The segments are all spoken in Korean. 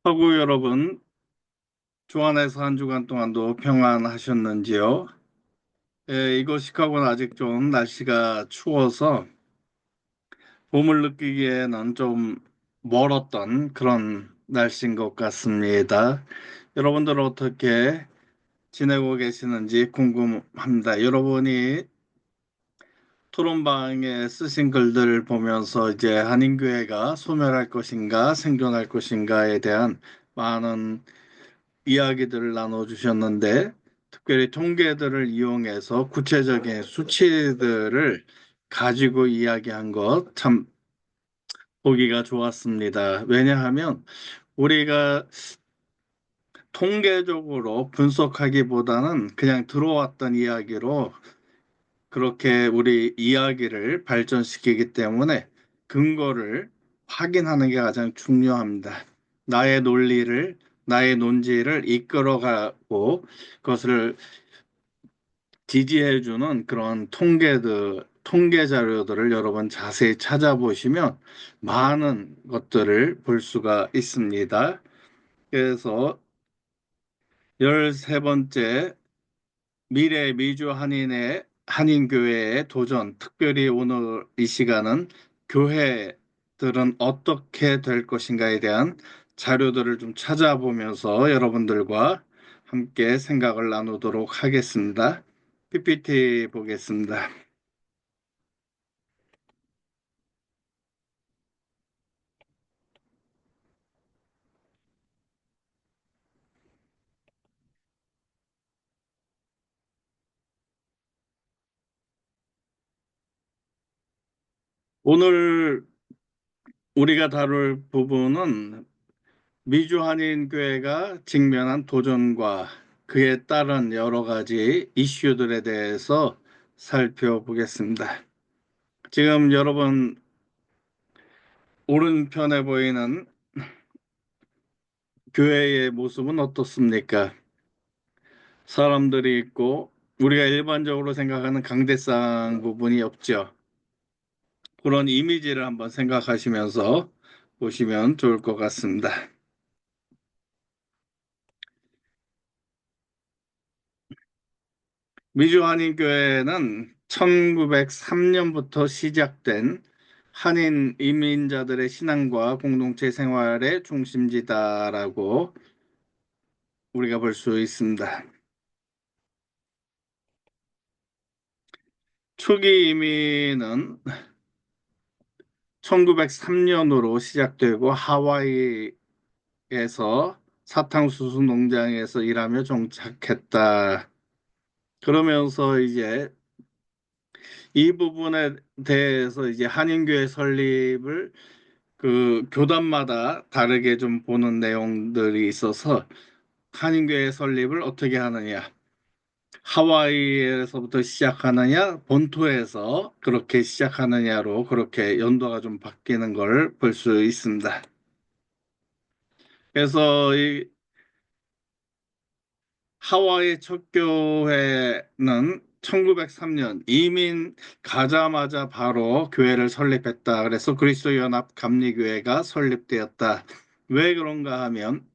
하고 여러분, 주안에서 한 주간 동안도 평안하셨는지요? 이곳 시카고는 아직 좀 날씨가 추워서 봄을 느끼기에는 좀 멀었던 그런 날씨인 것 같습니다. 여러분들은 어떻게 지내고 계시는지 궁금합니다. 여러분이 토론방에 쓰신 글들을 보면서 이제 한인교회가 소멸할 것인가 생존할 것인가에 대한 많은 이야기들을 나눠주셨는데, 특별히 통계들을 이용해서 구체적인 수치들을 가지고 이야기한 것 참 보기가 좋았습니다. 왜냐하면 우리가 통계적으로 분석하기보다는 그냥 들어왔던 이야기로 그렇게 우리 이야기를 발전시키기 때문에 근거를 확인하는 게 가장 중요합니다. 나의 논리를, 나의 논지를 이끌어가고 그것을 지지해주는 그런 통계 자료들을 여러분 자세히 찾아보시면 많은 것들을 볼 수가 있습니다. 그래서 13번째 미래 미주 한인의 한인교회의 도전, 특별히 오늘 이 시간은 교회들은 어떻게 될 것인가에 대한 자료들을 좀 찾아보면서 여러분들과 함께 생각을 나누도록 하겠습니다. PPT 보겠습니다. 오늘 우리가 다룰 부분은 미주 한인교회가 직면한 도전과 그에 따른 여러 가지 이슈들에 대해서 살펴보겠습니다. 지금 여러분 오른편에 보이는 교회의 모습은 어떻습니까? 사람들이 있고 우리가 일반적으로 생각하는 강대상 부분이 없죠. 그런 이미지를 한번 생각하시면서 보시면 좋을 것 같습니다. 미주 한인교회는 1903년부터 시작된 한인 이민자들의 신앙과 공동체 생활의 중심지다라고 우리가 볼 수 있습니다. 초기 이민은 1903년으로 시작되고 하와이에서 사탕수수 농장에서 일하며 정착했다. 그러면서 이제 이 부분에 대해서 이제 한인교회 설립을 그 교단마다 다르게 좀 보는 내용들이 있어서 한인교회 설립을 어떻게 하느냐, 하와이에서부터 시작하느냐, 본토에서 그렇게 시작하느냐로 그렇게 연도가 좀 바뀌는 걸 볼 수 있습니다. 그래서 이 하와이 첫 교회는 1903년 이민 가자마자 바로 교회를 설립했다. 그래서 그리스도 연합 감리교회가 설립되었다. 왜 그런가 하면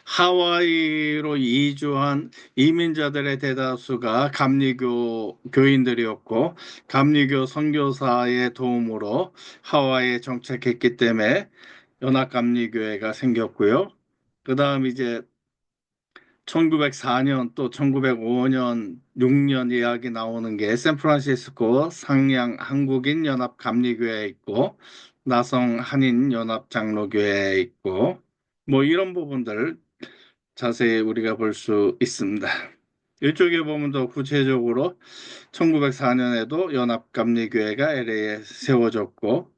하와이로 이주한 이민자들의 대다수가 감리교 교인들이었고 감리교 선교사의 도움으로 하와이에 정착했기 때문에 연합감리교회가 생겼고요. 그다음 이제 1904년 또 1905년 6년 이야기 나오는 게 샌프란시스코 상양 한국인 연합 감리교회에 있고 나성 한인 연합 장로교회에 있고 뭐 이런 부분들 자세히 우리가 볼 수 있습니다. 이쪽에 보면 더 구체적으로 1904년에도 연합감리교회가 LA에 세워졌고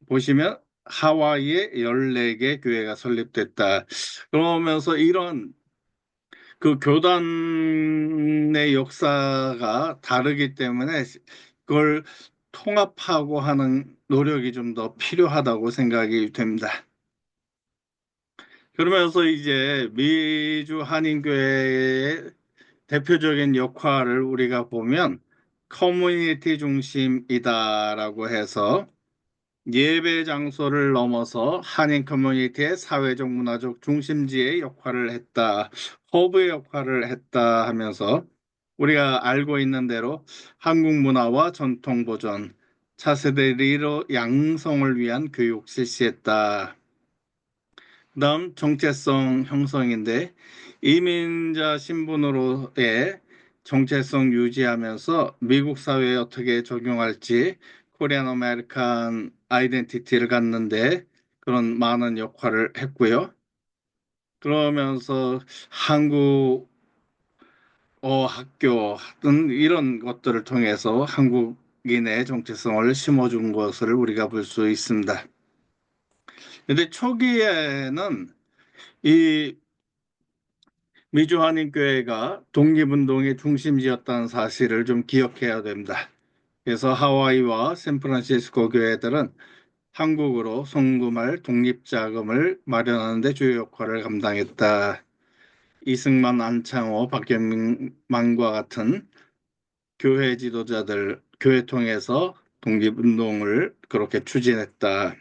보시면 하와이에 14개 교회가 설립됐다. 그러면서 이런 그 교단의 역사가 다르기 때문에 그걸 통합하고 하는 노력이 좀 더 필요하다고 생각이 됩니다. 그러면서 이제 미주 한인교회의 대표적인 역할을 우리가 보면 커뮤니티 중심이다라고 해서 예배 장소를 넘어서 한인 커뮤니티의 사회적 문화적 중심지의 역할을 했다. 허브의 역할을 했다 하면서 우리가 알고 있는 대로 한국 문화와 전통 보존, 차세대 리더 양성을 위한 교육 실시했다. 그다음 정체성 형성인데 이민자 신분으로의 정체성 유지하면서 미국 사회에 어떻게 적용할지 코리안 아메리칸 아이덴티티를 갖는데 그런 많은 역할을 했고요. 그러면서 한국어 학교 등 이런 것들을 통해서 한국인의 정체성을 심어준 것을 우리가 볼 수 있습니다. 근데 초기에는 이 미주한인교회가 독립운동의 중심지였다는 사실을 좀 기억해야 됩니다. 그래서 하와이와 샌프란시스코 교회들은 한국으로 송금할 독립자금을 마련하는 데 주요 역할을 감당했다. 이승만, 안창호, 박경민과 같은 교회 지도자들, 교회 통해서 독립운동을 그렇게 추진했다.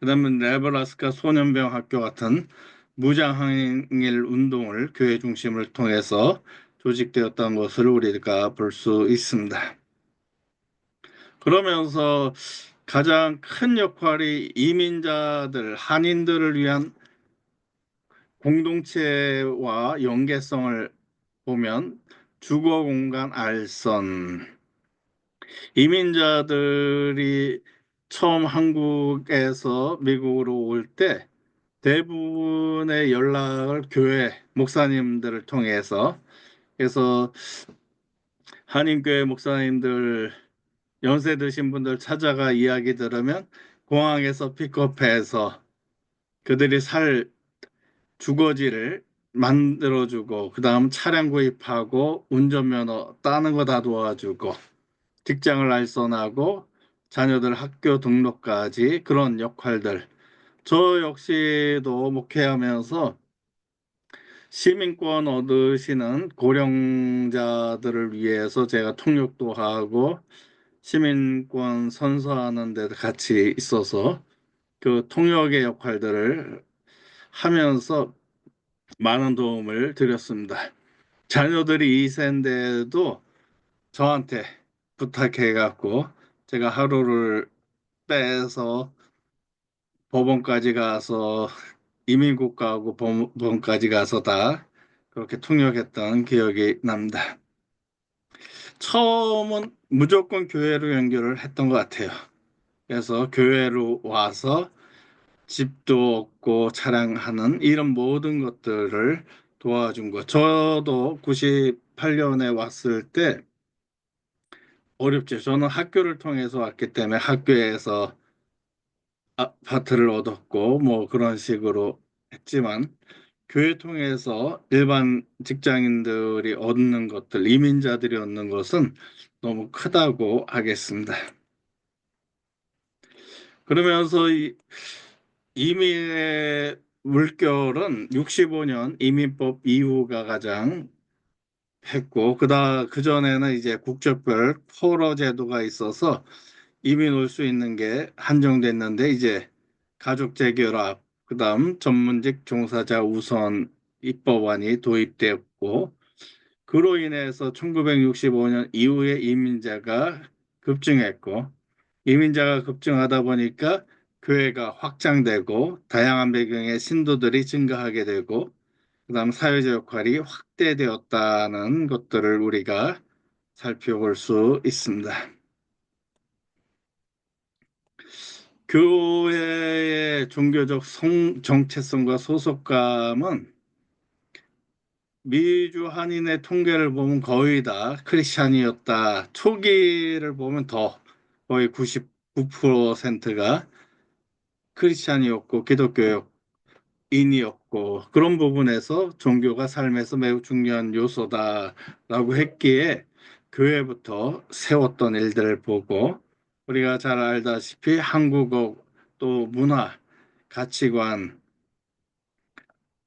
그다음에 네브라스카 소년병 학교 같은 무장항일 운동을 교회 중심을 통해서 조직되었던 것을 우리가 볼 수 있습니다. 그러면서 가장 큰 역할이 이민자들, 한인들을 위한 공동체와 연계성을 보면 주거 공간 알선, 이민자들이 처음 한국에서 미국으로 올 때 대부분의 연락을 교회 목사님들을 통해서 그래서 한인교회 목사님들 연세 드신 분들 찾아가 이야기 들으면 공항에서 픽업해서 그들이 살 주거지를 만들어주고 그다음 차량 구입하고 운전면허 따는 거 다 도와주고 직장을 알선하고 자녀들 학교 등록까지 그런 역할들 저 역시도 목회하면서 시민권 얻으시는 고령자들을 위해서 제가 통역도 하고 시민권 선서하는 데 같이 있어서 그 통역의 역할들을 하면서 많은 도움을 드렸습니다. 자녀들이 2세인데도 저한테 부탁해 갖고 제가 하루를 빼서 법원까지 가서 이민국가하고 법원까지 가서 다 그렇게 통역했던 기억이 납니다. 처음은 무조건 교회로 연결을 했던 것 같아요. 그래서 교회로 와서 집도 얻고 차량하는 이런 모든 것들을 도와준 거. 저도 98년에 왔을 때 어렵죠. 저는 학교를 통해서 왔기 때문에 학교에서 아파트를 얻었고 뭐 그런 식으로 했지만 교회 통해서 일반 직장인들이 얻는 것들, 이민자들이 얻는 것은 너무 크다고 하겠습니다. 그러면서 이민의 물결은 65년 이민법 이후가 가장 했고, 그전에는 이제 국적별 포로 제도가 있어서 이민 올 수 있는 게 한정됐는데, 이제 가족 재결합, 그다음 전문직 종사자 우선 입법안이 도입되었고, 그로 인해서 1965년 이후에 이민자가 급증했고, 이민자가 급증하다 보니까 교회가 확장되고, 다양한 배경의 신도들이 증가하게 되고, 그다음 사회적 역할이 확대되었다는 것들을 우리가 살펴볼 수 있습니다. 교회의 종교적 정체성과 소속감은 미주 한인의 통계를 보면 거의 다 크리스찬이었다. 초기를 보면 더 거의 99%가 크리스찬이었고 기독교인이었고 그런 부분에서 종교가 삶에서 매우 중요한 요소다라고 했기에 교회부터 세웠던 일들을 보고 우리가 잘 알다시피 한국어 또 문화 가치관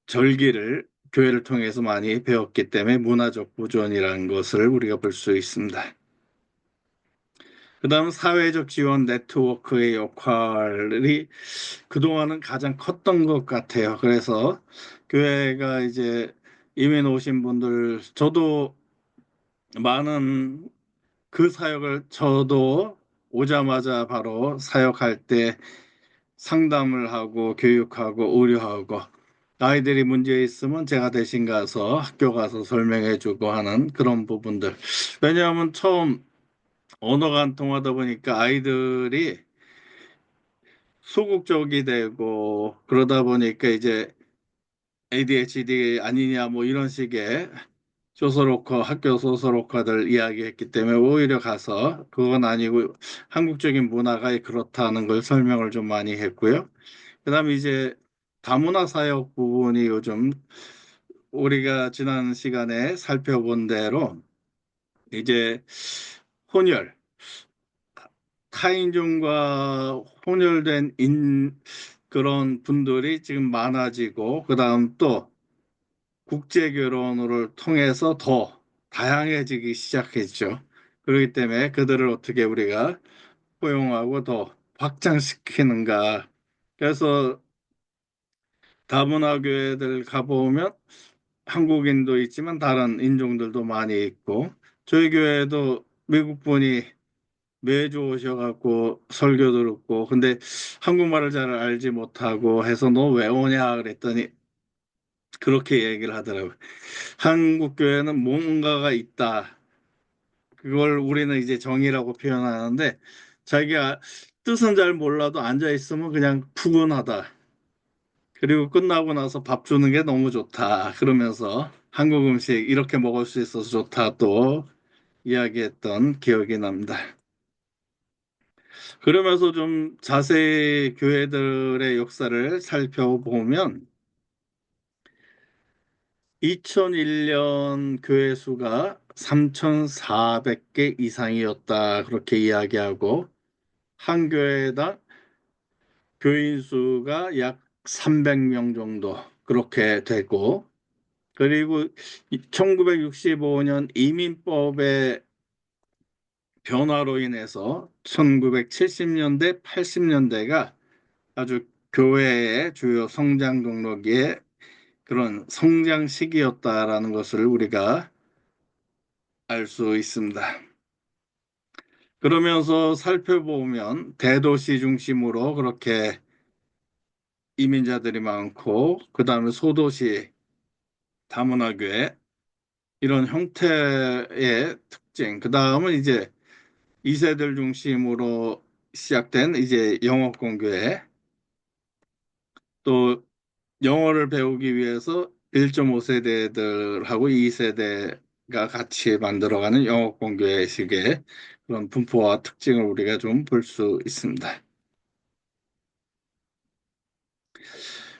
절기를 교회를 통해서 많이 배웠기 때문에 문화적 보존이라는 것을 우리가 볼 수 있습니다. 그다음 사회적 지원 네트워크의 역할이 그동안은 가장 컸던 것 같아요. 그래서 교회가 이제 이민 오신 분들, 저도 많은 그 사역을 저도 오자마자 바로 사역할 때 상담을 하고 교육하고 의료하고 아이들이 문제 있으면 제가 대신 가서 학교 가서 설명해 주고 하는 그런 부분들. 왜냐하면 처음 언어가 안 통하다 보니까 아이들이 소극적이 되고 그러다 보니까 이제 ADHD 아니냐 뭐 이런 식의 소설오커 학교 소설오커들 이야기했기 때문에 오히려 가서 그건 아니고 한국적인 문화가 그렇다는 걸 설명을 좀 많이 했고요. 그다음에 이제 다문화 사역 부분이 요즘 우리가 지난 시간에 살펴본 대로 이제 혼혈 타인종과 혼혈된 그런 분들이 지금 많아지고 그다음 또 국제 결혼을 통해서 더 다양해지기 시작했죠. 그렇기 때문에 그들을 어떻게 우리가 포용하고 더 확장시키는가. 그래서 다문화 교회들 가보면 한국인도 있지만 다른 인종들도 많이 있고 저희 교회도 미국 분이 매주 오셔갖고 설교 들었고 근데 한국말을 잘 알지 못하고 해서 너 왜 오냐 그랬더니 그렇게 얘기를 하더라고요. 한국 교회는 뭔가가 있다. 그걸 우리는 이제 정의라고 표현하는데 자기가 뜻은 잘 몰라도 앉아 있으면 그냥 푸근하다. 그리고 끝나고 나서 밥 주는 게 너무 좋다. 그러면서 한국 음식 이렇게 먹을 수 있어서 좋다 또 이야기했던 기억이 납니다. 그러면서 좀 자세히 교회들의 역사를 살펴보면 2001년 교회 수가 3,400개 이상이었다. 그렇게 이야기하고 한 교회당 교인 수가 약 300명 정도 그렇게 되고 그리고 1965년 이민법의 변화로 인해서 1970년대, 80년대가 아주 교회의 주요 성장 동력의 그런 성장 시기였다라는 것을 우리가 알 수 있습니다. 그러면서 살펴보면 대도시 중심으로 그렇게 이민자들이 많고 그다음에 소도시 다문화교회 이런 형태의 특징 그다음은 이제 2세들 중심으로 시작된 이제 영어권교회 또 영어를 배우기 위해서 1.5세대들하고 2세대가 같이 만들어가는 영어권교회식의 그런 분포와 특징을 우리가 좀 볼 수 있습니다.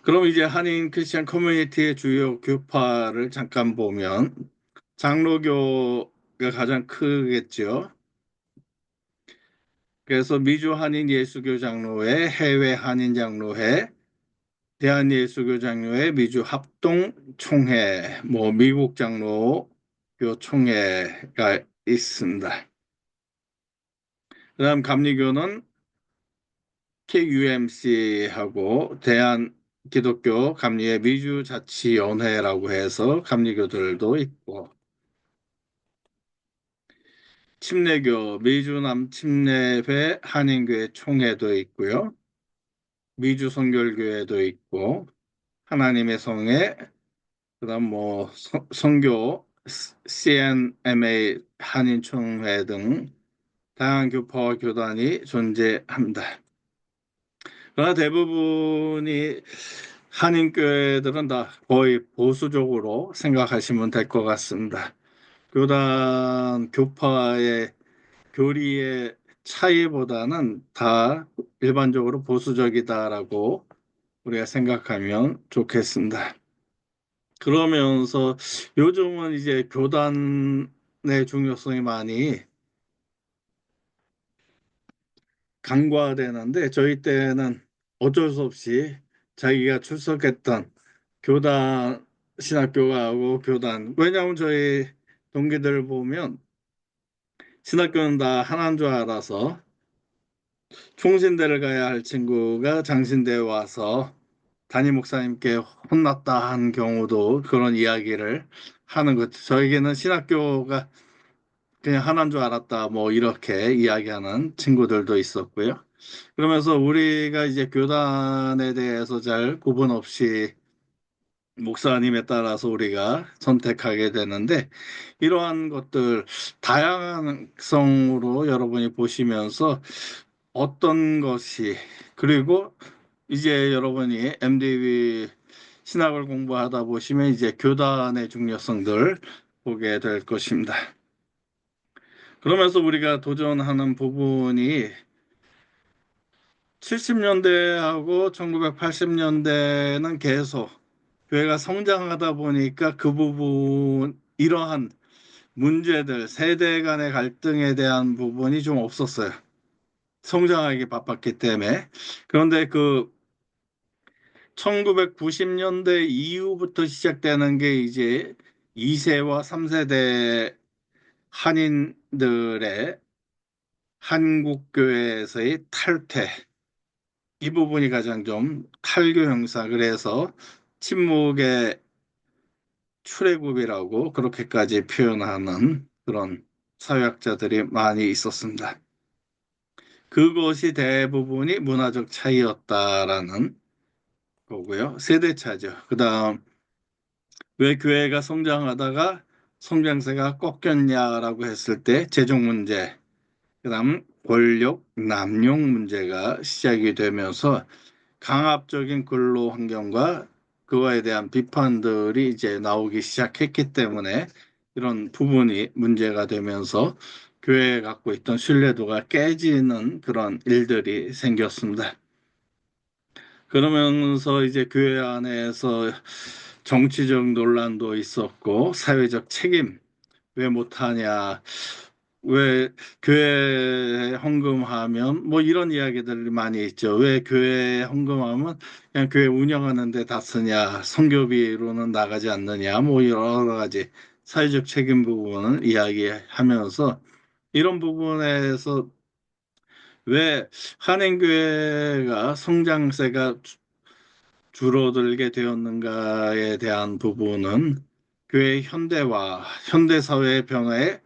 그럼 이제 한인 크리스천 커뮤니티의 주요 교파를 잠깐 보면 장로교가 가장 크겠죠. 그래서 미주 한인 예수교 장로회, 해외 한인 장로회, 대한예수교 장로회, 미주 합동 총회, 뭐 미국 장로교 총회가 있습니다. 그다음 감리교는 KUMC하고 대한 기독교 감리회 미주자치연회라고 해서 감리교들도 있고 침례교 미주남 침례회 한인교회 총회도 있고요. 미주성결교회도 있고 하나님의 성회 그다음 뭐 성교 CNMA 한인총회 등 다양한 교파와 교단이 존재합니다. 그러나 대부분이 한인교회들은 다 거의 보수적으로 생각하시면 될 것 같습니다. 교단 교파의 교리의 차이보다는 다 일반적으로 보수적이다라고 우리가 생각하면 좋겠습니다. 그러면서 요즘은 이제 교단의 중요성이 많이 간과되는데 저희 때는 어쩔 수 없이 자기가 출석했던 교단 신학교가 하고 교단 왜냐하면 저희 동기들 보면 신학교는 다 하나인 줄 알아서 총신대를 가야 할 친구가 장신대에 와서 담임 목사님께 혼났다 한 경우도 그런 이야기를 하는 것. 저에게는 신학교가 그냥 하나인 줄 알았다 뭐 이렇게 이야기하는 친구들도 있었고요. 그러면서 우리가 이제 교단에 대해서 잘 구분 없이 목사님에 따라서 우리가 선택하게 되는데, 이러한 것들 다양성으로 여러분이 보시면서 어떤 것이, 그리고 이제 여러분이 MDB 신학을 공부하다 보시면 이제 교단의 중요성들 보게 될 것입니다. 그러면서 우리가 도전하는 부분이 70년대하고 1980년대는 계속 교회가 성장하다 보니까 그 부분, 이러한 문제들, 세대 간의 갈등에 대한 부분이 좀 없었어요. 성장하기 바빴기 때문에. 그런데 그 1990년대 이후부터 시작되는 게 이제 2세와 3세대 한인들의 한국교회에서의 탈퇴, 이 부분이 가장 좀 탈교 형사, 그래서 침묵의 출애굽이라고 그렇게까지 표현하는 그런 사회학자들이 많이 있었습니다. 그것이 대부분이 문화적 차이였다라는 거고요. 세대 차죠. 그다음 왜 교회가 성장하다가 성장세가 꺾였냐라고 했을 때 재정 문제, 그다음 권력 남용 문제가 시작이 되면서 강압적인 근로 환경과 그거에 대한 비판들이 이제 나오기 시작했기 때문에 이런 부분이 문제가 되면서 교회에 갖고 있던 신뢰도가 깨지는 그런 일들이 생겼습니다. 그러면서 이제 교회 안에서 정치적 논란도 있었고, 사회적 책임 왜 못하냐, 왜 교회 헌금하면 뭐 이런 이야기들이 많이 있죠. 왜 교회 헌금하면 그냥 교회 운영하는 데 다 쓰냐, 선교비로는 나가지 않느냐, 뭐 여러 가지 사회적 책임 부분을 이야기하면서 이런 부분에서 왜 한인교회가 성장세가 줄어들게 되었는가에 대한 부분은 교회의 현대화, 현대사회의 변화에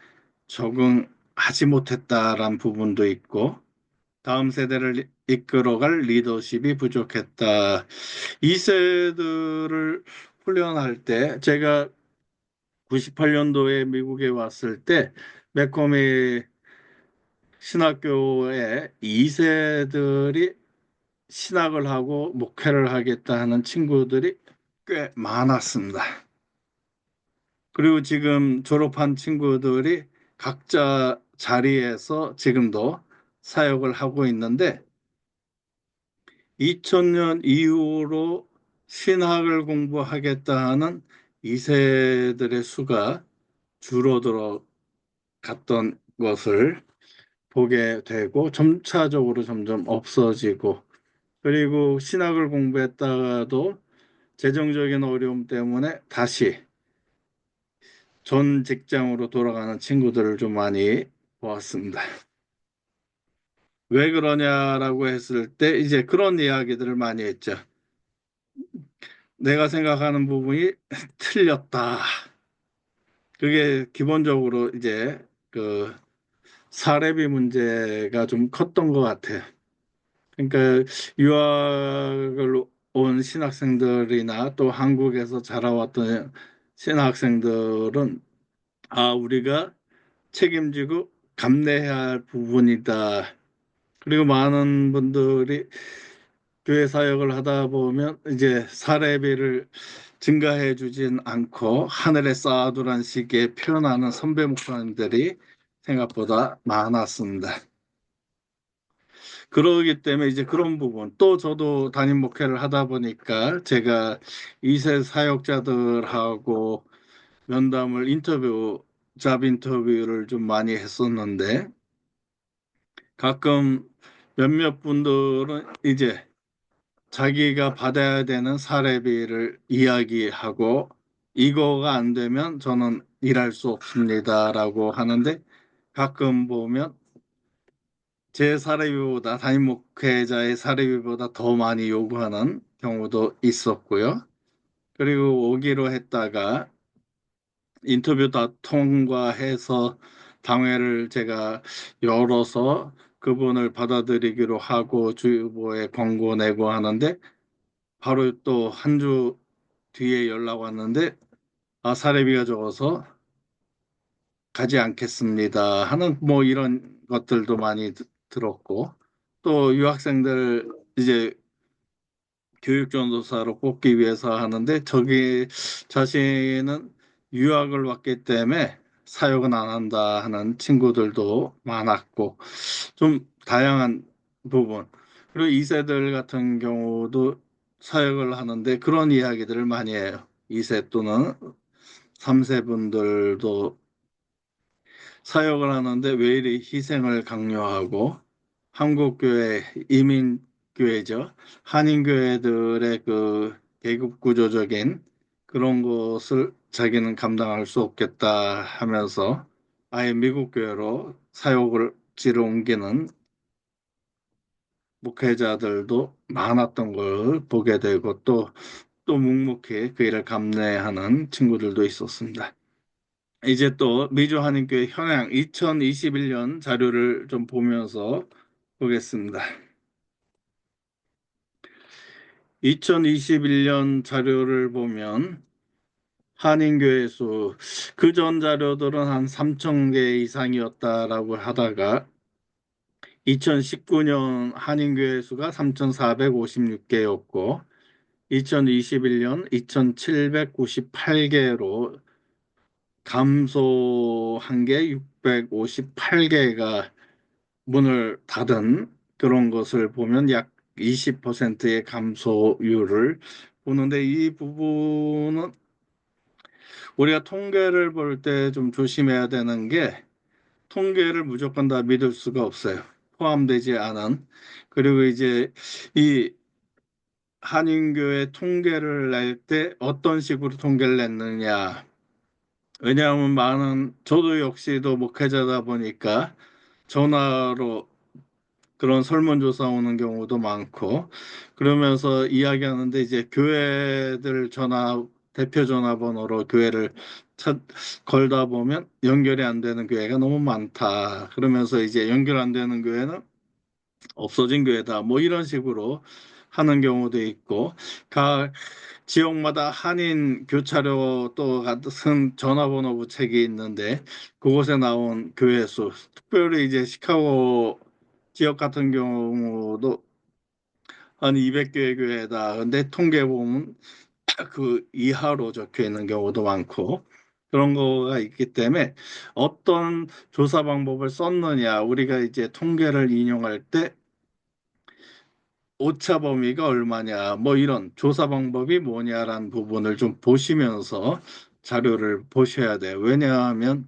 적응하지 못했다라는 부분도 있고, 다음 세대를 이끌어갈 리더십이 부족했다. 이 세대를 훈련할 때, 제가 98년도에 미국에 왔을 때 매코미 신학교에 2세들이 신학을 하고 목회를 하겠다 하는 친구들이 꽤 많았습니다. 그리고 지금 졸업한 친구들이 각자 자리에서 지금도 사역을 하고 있는데, 2000년 이후로 신학을 공부하겠다 하는 2세들의 수가 줄어들어 갔던 것을 보게 되고, 점차적으로 점점 없어지고, 그리고 신학을 공부했다가도 재정적인 어려움 때문에 다시 전 직장으로 돌아가는 친구들을 좀 많이 보았습니다. 왜 그러냐라고 했을 때 이제 그런 이야기들을 많이 했죠. 내가 생각하는 부분이 틀렸다. 그게 기본적으로 이제 그 사례비 문제가 좀 컸던 것 같아요. 그러니까 유학을 온 신학생들이나 또 한국에서 자라왔던 신학생들은 우리가 책임지고 감내해야 할 부분이다. 그리고 많은 분들이 교회 사역을 하다 보면 이제 사례비를 증가해 주진 않고 하늘에 쌓아두란 식의 표현하는 선배 목사님들이 생각보다 많았습니다. 그러기 때문에 이제 그런 부분, 또 저도 담임 목회를 하다 보니까 제가 2세 사역자들하고 면담을 잡 인터뷰를 좀 많이 했었는데, 가끔 몇몇 분들은 이제 자기가 받아야 되는 사례비를 이야기하고 이거가 안 되면 저는 일할 수 없습니다라고 하는데, 가끔 보면 제 사례비보다 담임 목회자의 사례비보다 더 많이 요구하는 경우도 있었고요. 그리고 오기로 했다가 인터뷰 다 통과해서 당회를 제가 열어서 그분을 받아들이기로 하고 주보에 권고 내고 하는데 바로 또 한 주 뒤에 연락 왔는데 사례비가 적어서 가지 않겠습니다 하는 뭐 이런 것들도 많이 들었고 또 유학생들 이제 교육전도사로 뽑기 위해서 하는데 저기 자신은 유학을 왔기 때문에 사역은 안 한다 하는 친구들도 많았고 좀 다양한 부분 그리고 2세들 같은 경우도 사역을 하는데 그런 이야기들을 많이 해요. 2세 또는 3세 분들도 사역을 하는데 왜 이리 희생을 강요하고 한국교회 이민교회죠. 한인교회들의 그 계급 구조적인 그런 것을 자기는 감당할 수 없겠다 하면서 아예 미국 교회로 사역을 지로 옮기는 목회자들도 많았던 걸 보게 되고 또 묵묵히 그 일을 감내하는 친구들도 있었습니다. 이제 또 미주 한인교회 현황 2021년 자료를 좀 보면서 보겠습니다. 2021년 자료를 보면 한인교회 수, 그전 자료들은 한 3천 개 이상이었다라고 하다가 2019년 한인교회 수가 3,456개였고 2021년 2,798개로 감소한 게 658개가 문을 닫은 그런 것을 보면 약 20%의 감소율을 보는데 이 부분은 우리가 통계를 볼 때 좀 조심해야 되는 게 통계를 무조건 다 믿을 수가 없어요. 포함되지 않은. 그리고 이제 이 한인교회 통계를 낼 때 어떤 식으로 통계를 냈느냐. 왜냐하면 많은 저도 역시도 목회자다 보니까 전화로 그런 설문조사 오는 경우도 많고 그러면서 이야기하는데 이제 교회들 전화 대표 전화번호로 교회를 찾, 걸다 보면 연결이 안 되는 교회가 너무 많다. 그러면서 이제 연결 안 되는 교회는 없어진 교회다. 뭐 이런 식으로 하는 경우도 있고 각 지역마다 한인 교차로 또 같은 전화번호 부책이 있는데 그곳에 나온 교회 수 특별히 이제 시카고 지역 같은 경우도 한 200개의 교회다. 근데 통계 보면 그 이하로 적혀 있는 경우도 많고 그런 거가 있기 때문에 어떤 조사 방법을 썼느냐 우리가 이제 통계를 인용할 때 오차 범위가 얼마냐 뭐 이런 조사 방법이 뭐냐라는 부분을 좀 보시면서 자료를 보셔야 돼요. 왜냐하면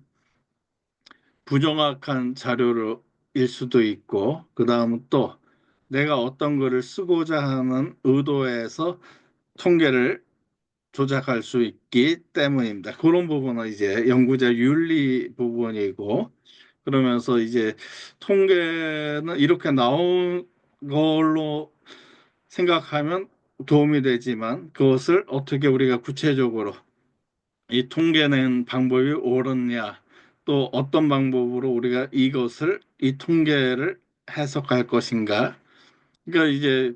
부정확한 자료일 수도 있고 그다음은 또 내가 어떤 글을 쓰고자 하는 의도에서 통계를 조작할 수 있기 때문입니다. 그런 부분은 이제 연구자 윤리 부분이고 그러면서 이제 통계는 이렇게 나온 걸로 생각하면 도움이 되지만 그것을 어떻게 우리가 구체적으로 이 통계낸 방법이 옳았냐 또 어떤 방법으로 우리가 이것을 이 통계를 해석할 것인가 그러니까 이제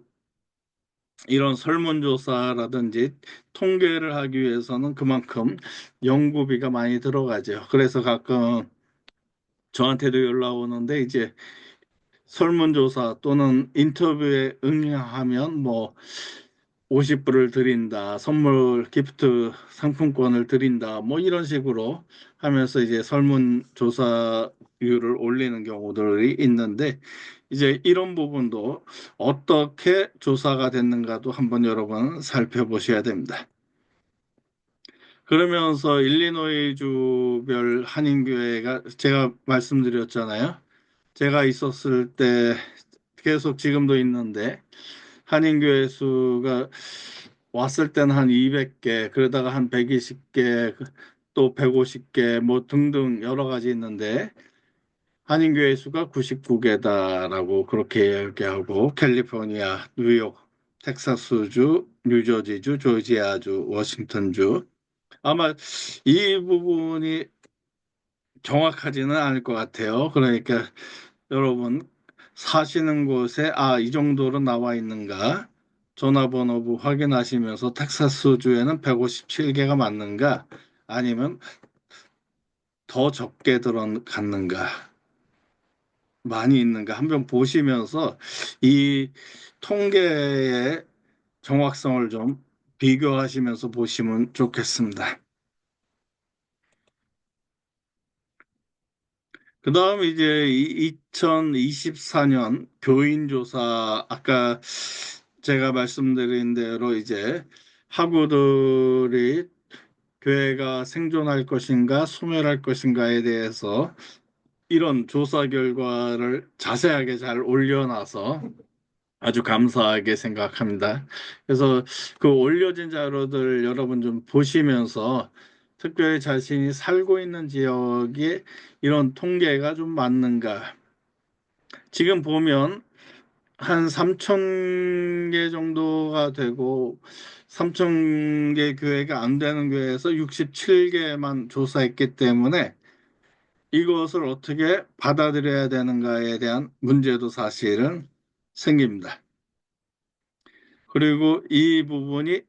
이런 설문조사라든지 통계를 하기 위해서는 그만큼 연구비가 많이 들어가죠. 그래서 가끔 저한테도 연락 오는데 이제 설문조사 또는 인터뷰에 응하면 뭐 50불을 드린다, 선물 기프트 상품권을 드린다, 뭐 이런 식으로 하면서 이제 설문조사율을 올리는 경우들이 있는데 이제 이런 부분도 어떻게 조사가 됐는가도 한번 여러분 살펴보셔야 됩니다. 그러면서 일리노이 주별 한인교회가 제가 말씀드렸잖아요. 제가 있었을 때 계속 지금도 있는데 한인교회 수가 왔을 때는 한 200개, 그러다가 한 120개, 또 150개 뭐 등등 여러 가지 있는데 한인교회 수가 99개다라고 그렇게 얘기하고 캘리포니아, 뉴욕, 텍사스주, 뉴저지주, 조지아주, 워싱턴주 아마 이 부분이 정확하지는 않을 것 같아요. 그러니까 여러분 사시는 곳에 이 정도로 나와 있는가? 전화번호부 확인하시면서 텍사스주에는 157개가 맞는가? 아니면 더 적게 들어갔는가? 많이 있는가? 한번 보시면서 이 통계의 정확성을 좀 비교하시면서 보시면 좋겠습니다. 그다음 이제 2024년 교인조사 아까 제가 말씀드린 대로 이제 학우들이 교회가 생존할 것인가 소멸할 것인가에 대해서 이런 조사 결과를 자세하게 잘 올려놔서 아주 감사하게 생각합니다. 그래서 그 올려진 자료들 여러분 좀 보시면서 특별히 자신이 살고 있는 지역에 이런 통계가 좀 맞는가. 지금 보면 한 3천 개 정도가 되고 3천 개 교회가 안 되는 교회에서 67개만 조사했기 때문에 이것을 어떻게 받아들여야 되는가에 대한 문제도 사실은 생깁니다. 그리고 이 부분이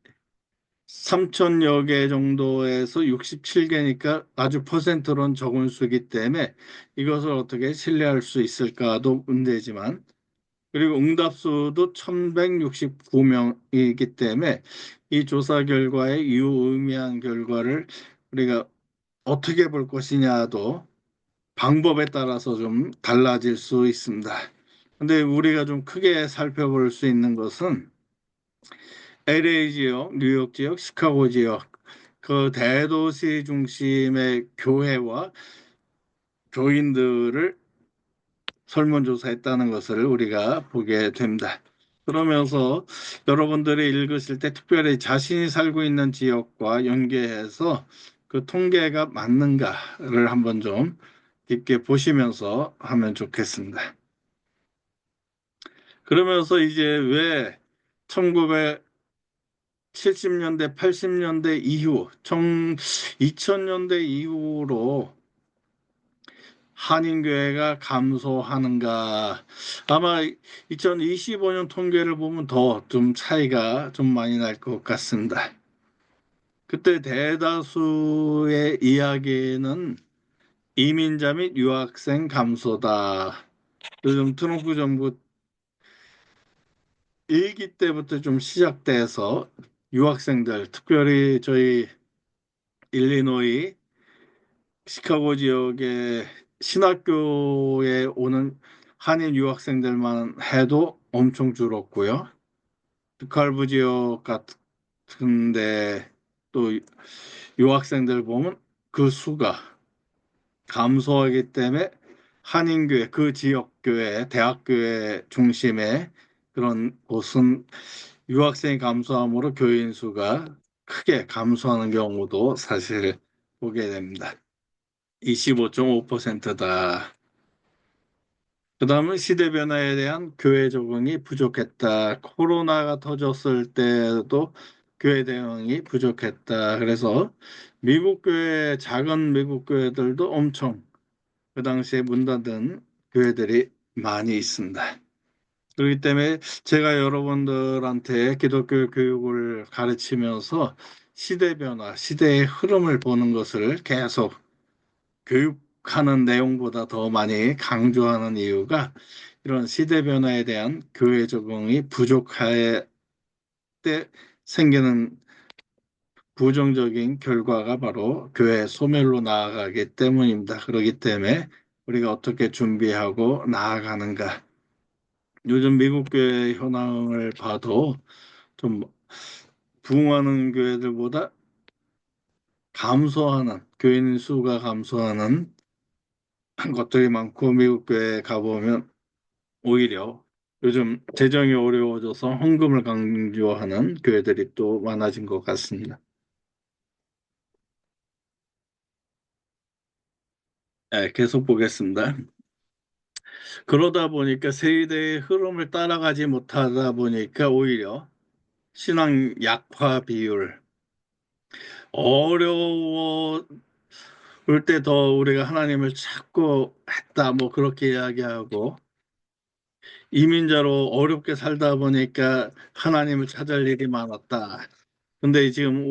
3천여 개 정도에서 67개니까 아주 퍼센트론 적은 수이기 때문에 이것을 어떻게 신뢰할 수 있을까도 문제지만 그리고 응답수도 1169명이기 때문에 이 조사 결과의 유의미한 결과를 우리가 어떻게 볼 것이냐도 방법에 따라서 좀 달라질 수 있습니다. 근데 우리가 좀 크게 살펴볼 수 있는 것은 LA 지역, 뉴욕 지역, 시카고 지역 그 대도시 중심의 교회와 교인들을 설문조사했다는 것을 우리가 보게 됩니다. 그러면서 여러분들이 읽으실 때 특별히 자신이 살고 있는 지역과 연계해서 그 통계가 맞는가를 한번 좀 깊게 보시면서 하면 좋겠습니다. 그러면서 이제 왜 1970년대, 80년대 이후, 2000년대 이후로 한인교회가 감소하는가? 아마 2025년 통계를 보면 더 좀 차이가 좀 많이 날 것 같습니다. 그때 대다수의 이야기는 이민자 및 유학생 감소다. 요즘 트럼프 정부 일기 때부터 좀 시작돼서 유학생들, 특별히 저희 일리노이 시카고 지역의 신학교에 오는 한인 유학생들만 해도 엄청 줄었고요. 드칼브 지역 같은데 또 유학생들 보면 그 수가 감소하기 때문에 한인교회, 그 지역 교회, 대학교회 중심의 그런 곳은 유학생이 감소함으로 교인 수가 크게 감소하는 경우도 사실 보게 됩니다. 25.5%다. 그 다음은 시대 변화에 대한 교회 적응이 부족했다. 코로나가 터졌을 때도 교회 대응이 부족했다. 그래서 미국 교회, 작은 미국 교회들도 엄청 그 당시에 문 닫은 교회들이 많이 있습니다. 그렇기 때문에 제가 여러분들한테 기독교 교육을 가르치면서 시대 변화, 시대의 흐름을 보는 것을 계속 교육하는 내용보다 더 많이 강조하는 이유가 이런 시대 변화에 대한 교회 적응이 부족할 때 생기는 부정적인 결과가 바로 교회 소멸로 나아가기 때문입니다. 그렇기 때문에 우리가 어떻게 준비하고 나아가는가. 요즘 미국 교회 현황을 봐도 좀 부흥하는 교회들보다 감소하는 교인 수가 감소하는 것들이 많고 미국 교회 가보면 오히려 요즘 재정이 어려워져서 헌금을 강조하는 교회들이 또 많아진 것 같습니다. 네, 계속 보겠습니다. 그러다 보니까 세대의 흐름을 따라가지 못하다 보니까 오히려 신앙 약화 비율, 어려울 때 더 우리가 하나님을 찾고 했다, 뭐 그렇게 이야기하고, 이민자로 어렵게 살다 보니까 하나님을 찾을 일이 많았다. 근데 지금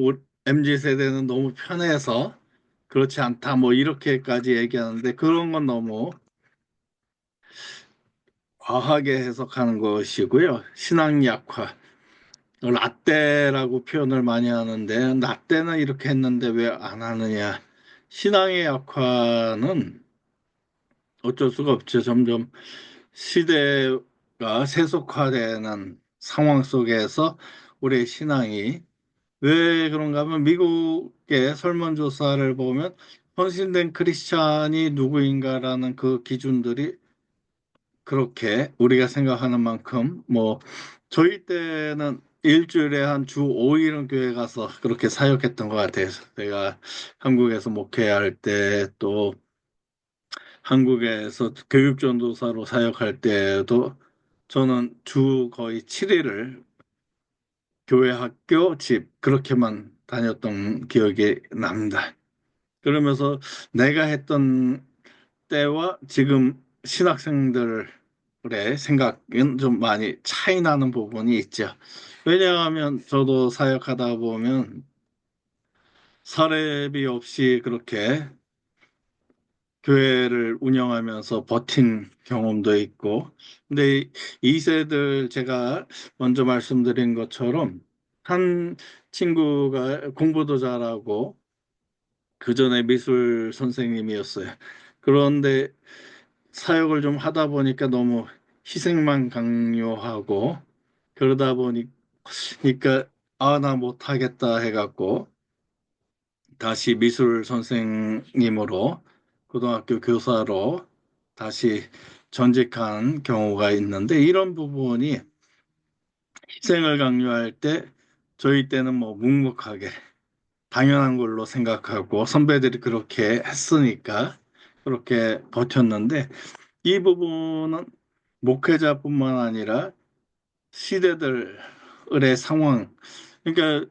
MZ 세대는 너무 편해서 그렇지 않다, 뭐 이렇게까지 얘기하는데, 그런 건 너무 과하게 해석하는 것이고요. 신앙 약화. 라떼라고 표현을 많이 하는데, 라떼는 이렇게 했는데 왜 안 하느냐. 신앙의 약화는 어쩔 수가 없죠. 점점 시대가 세속화되는 상황 속에서 우리의 신앙이 왜 그런가 하면, 미국의 설문조사를 보면 헌신된 크리스찬이 누구인가라는 그 기준들이 그렇게 우리가 생각하는 만큼, 뭐 저희 때는 일주일에 한 주 5일은 교회 가서 그렇게 사역했던 것 같아요. 제가 한국에서 목회할 때, 또 한국에서 교육전도사로 사역할 때도 저는 주 거의 7일을 교회, 학교, 집 그렇게만 다녔던 기억이 납니다. 그러면서 내가 했던 때와 지금 신학생들의 생각은 좀 많이 차이 나는 부분이 있죠. 왜냐하면 저도 사역하다 보면 사례비 없이 그렇게 교회를 운영하면서 버틴 경험도 있고, 근데 이 세들, 제가 먼저 말씀드린 것처럼 한 친구가 공부도 잘하고 그 전에 미술 선생님이었어요. 그런데 사역을 좀 하다 보니까 너무 희생만 강요하고, 그러다 보니까 아, 나 못하겠다 해갖고 다시 미술 선생님으로, 고등학교 교사로 다시 전직한 경우가 있는데, 이런 부분이 희생을 강요할 때 저희 때는 뭐 묵묵하게 당연한 걸로 생각하고 선배들이 그렇게 했으니까 그렇게 버텼는데, 이 부분은 목회자뿐만 아니라 시대들의 상황, 그러니까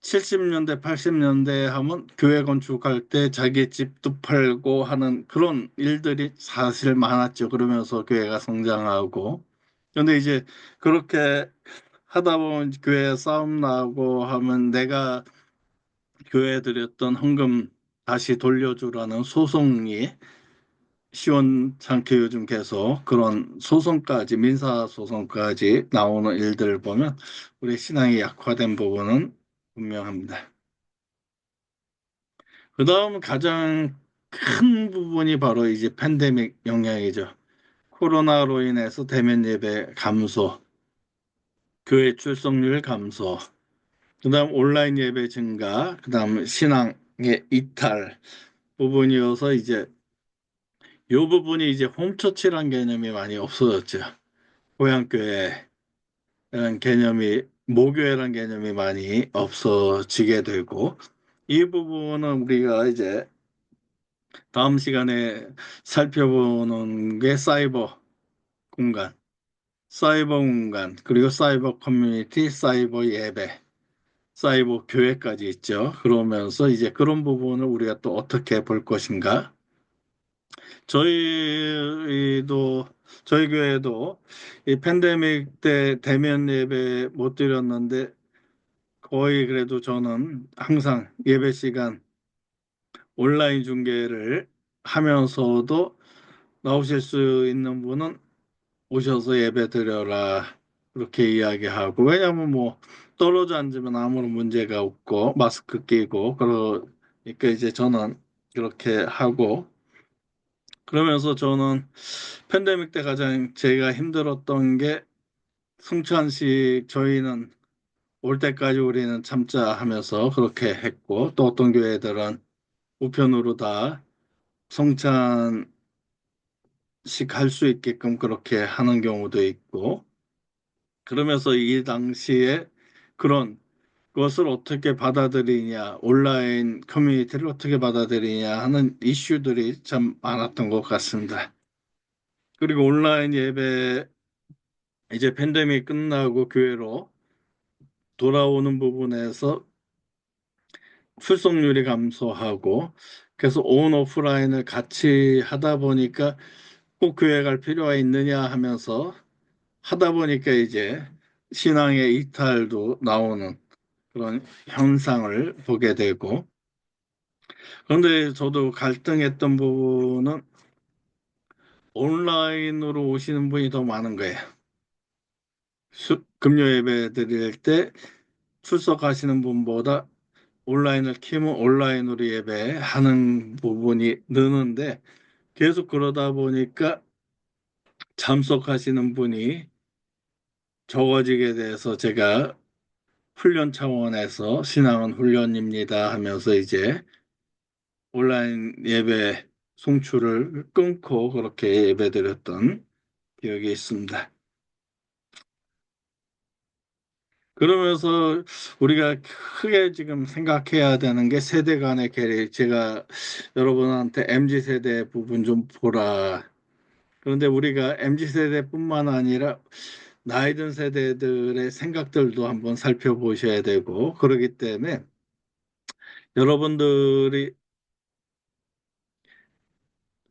1970년대, 80년대 하면 교회 건축할 때 자기 집도 팔고 하는 그런 일들이 사실 많았죠. 그러면서 교회가 성장하고. 그런데 이제 그렇게 하다 보면 교회 싸움 나고 하면, 내가 교회에 드렸던 헌금 다시 돌려주라는 소송이 시원찮게 요즘 계속 그런 소송까지, 민사 소송까지 나오는 일들을 보면 우리 신앙이 약화된 부분은 분명합니다. 그 다음 가장 큰 부분이 바로 이제 팬데믹 영향이죠. 코로나로 인해서 대면 예배 감소, 교회 출석률 감소, 그 다음 온라인 예배 증가, 그 다음 신앙의 이탈 부분이어서, 이제 이 부분이 이제 홈처치란 개념이 많이 없어졌죠. 고향교회 이런 개념이, 모교회란 개념이 많이 없어지게 되고, 이 부분은 우리가 이제 다음 시간에 살펴보는 게 공간, 사이버 공간, 그리고 사이버 커뮤니티, 사이버 예배, 사이버 교회까지 있죠. 그러면서 이제 그런 부분을 우리가 또 어떻게 볼 것인가. 저희도, 저희 교회도 이 팬데믹 때 대면 예배 못 드렸는데, 거의 그래도 저는 항상 예배 시간 온라인 중계를 하면서도 나오실 수 있는 분은 오셔서 예배 드려라, 그렇게 이야기하고, 왜냐하면 뭐 떨어져 앉으면 아무런 문제가 없고 마스크 끼고, 그러니까 이제 저는 그렇게 하고, 그러면서 저는 팬데믹 때 가장 제가 힘들었던 게, 성찬식 저희는 올 때까지 우리는 참자 하면서 그렇게 했고, 또 어떤 교회들은 우편으로 다 성찬식 할 수 있게끔 그렇게 하는 경우도 있고, 그러면서 이 당시에 그런 것을 어떻게 받아들이냐, 온라인 커뮤니티를 어떻게 받아들이냐 하는 이슈들이 참 많았던 것 같습니다. 그리고 온라인 예배 이제 팬데믹 끝나고 교회로 돌아오는 부분에서 출석률이 감소하고 그래서 온 오프라인을 같이 하다 보니까 꼭 교회 갈 필요가 있느냐 하면서 하다 보니까 이제 신앙의 이탈도 나오는 그런 현상을 보게 되고 그런데 저도 갈등했던 부분은 온라인으로 오시는 분이 더 많은 거예요. 금요 예배 드릴 때 출석하시는 분보다 온라인을 키면 온라인으로 예배하는 부분이 느는데 계속 그러다 보니까 참석하시는 분이 적어지게 돼서 제가 훈련 차원에서 신앙은 훈련입니다 하면서 이제 온라인 예배 송출을 끊고 그렇게 예배드렸던 기억이 있습니다. 그러면서 우리가 크게 지금 생각해야 되는 게 세대 간의 괴리. 제가 여러분한테 MZ세대 부분 좀 보라. 그런데 우리가 MZ세대뿐만 아니라 나이 든 세대들의 생각들도 한번 살펴보셔야 되고 그러기 때문에 여러분들이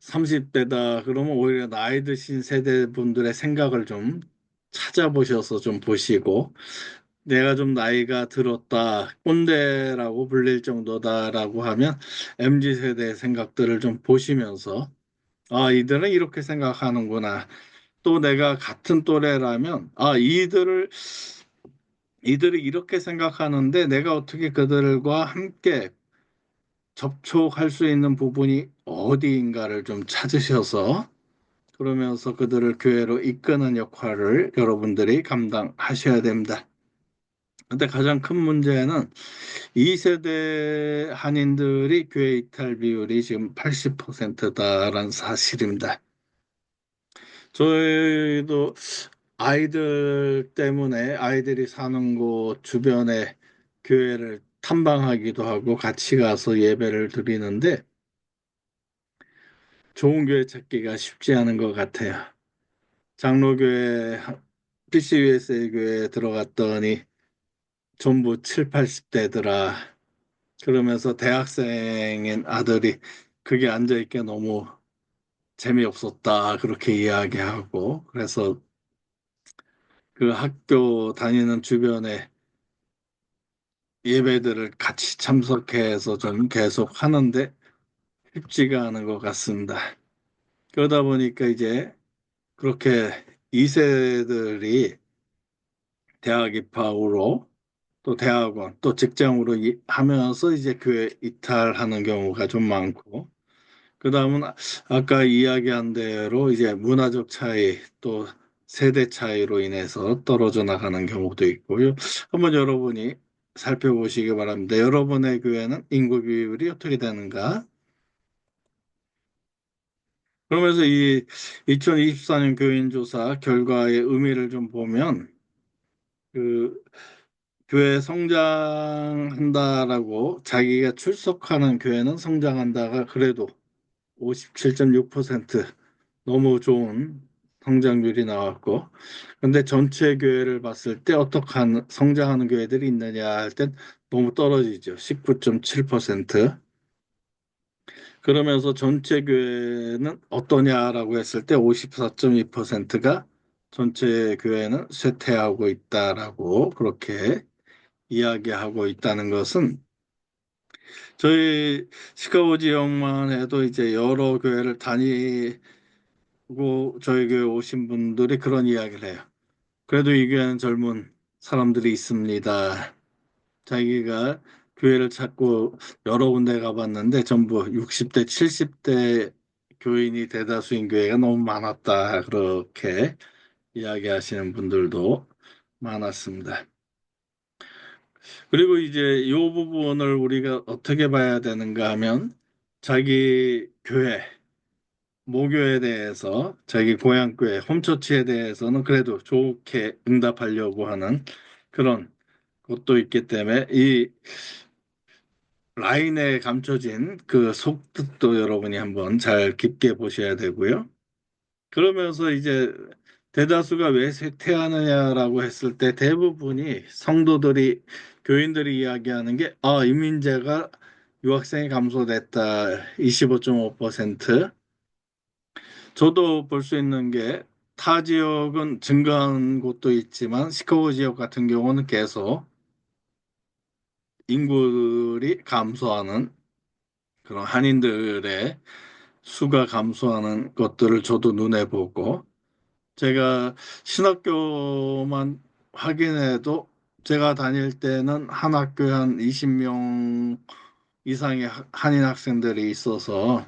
30대다 그러면 오히려 나이 드신 세대분들의 생각을 좀 찾아보셔서 좀 보시고 내가 좀 나이가 들었다, 꼰대라고 불릴 정도다라고 하면 MZ세대의 생각들을 좀 보시면서 아, 이들은 이렇게 생각하는구나. 또 내가 같은 또래라면 아, 이들이 이렇게 생각하는데 내가 어떻게 그들과 함께 접촉할 수 있는 부분이 어디인가를 좀 찾으셔서 그러면서 그들을 교회로 이끄는 역할을 여러분들이 감당하셔야 됩니다. 근데 가장 큰 문제는 2세대 한인들이 교회 이탈 비율이 지금 80%다라는 사실입니다. 저희도 아이들 때문에 아이들이 사는 곳 주변에 교회를 탐방하기도 하고 같이 가서 예배를 드리는데 좋은 교회 찾기가 쉽지 않은 것 같아요. 장로교회, PCUSA 교회에 들어갔더니 전부 7, 80대더라. 그러면서 대학생인 아들이 그게 앉아있기가 너무 재미없었다. 그렇게 이야기하고 그래서 그 학교 다니는 주변에 예배들을 같이 참석해서 좀 계속 하는데 쉽지가 않은 것 같습니다. 그러다 보니까 이제 그렇게 2세들이 대학 입학으로 또 대학원 또 직장으로 하면서 이제 교회 이탈하는 경우가 좀 많고 그다음은 아까 이야기한 대로 이제 문화적 차이 또 세대 차이로 인해서 떨어져 나가는 경우도 있고요. 한번 여러분이 살펴보시기 바랍니다. 여러분의 교회는 인구 비율이 어떻게 되는가? 그러면서 이 2024년 교인조사 결과의 의미를 좀 보면 그 교회 성장한다라고 자기가 출석하는 교회는 성장한다가 그래도 57.6% 너무 좋은 성장률이 나왔고 근데 전체 교회를 봤을 때 어떻게 성장하는 교회들이 있느냐 할 땐 너무 떨어지죠. 19.7%. 그러면서 전체 교회는 어떠냐라고 했을 때 54.2%가 전체 교회는 쇠퇴하고 있다라고 그렇게 이야기하고 있다는 것은 저희 시카고 지역만 해도 이제 여러 교회를 다니고 저희 교회 오신 분들이 그런 이야기를 해요. 그래도 이 교회는 젊은 사람들이 있습니다. 자기가 교회를 찾고 여러 군데 가봤는데 전부 60대, 70대 교인이 대다수인 교회가 너무 많았다. 그렇게 이야기하시는 분들도 많았습니다. 그리고 이제 이 부분을 우리가 어떻게 봐야 되는가 하면 자기 교회, 모교에 대해서 자기 고향교회, 홈처치에 대해서는 그래도 좋게 응답하려고 하는 그런 것도 있기 때문에 이 라인에 감춰진 그 속뜻도 여러분이 한번 잘 깊게 보셔야 되고요. 그러면서 이제 대다수가 왜 쇠퇴하느냐라고 했을 때 대부분이 성도들이 교인들이 이야기하는 게 이민자가 유학생이 감소됐다 25.5%. 저도 볼 수 있는 게 타 지역은 증가한 곳도 있지만 시카고 지역 같은 경우는 계속 인구들이 감소하는 그런 한인들의 수가 감소하는 것들을 저도 눈에 보고 제가 신학교만 확인해도 제가 다닐 때는 한 학교에 한 20명 이상의 한인 학생들이 있어서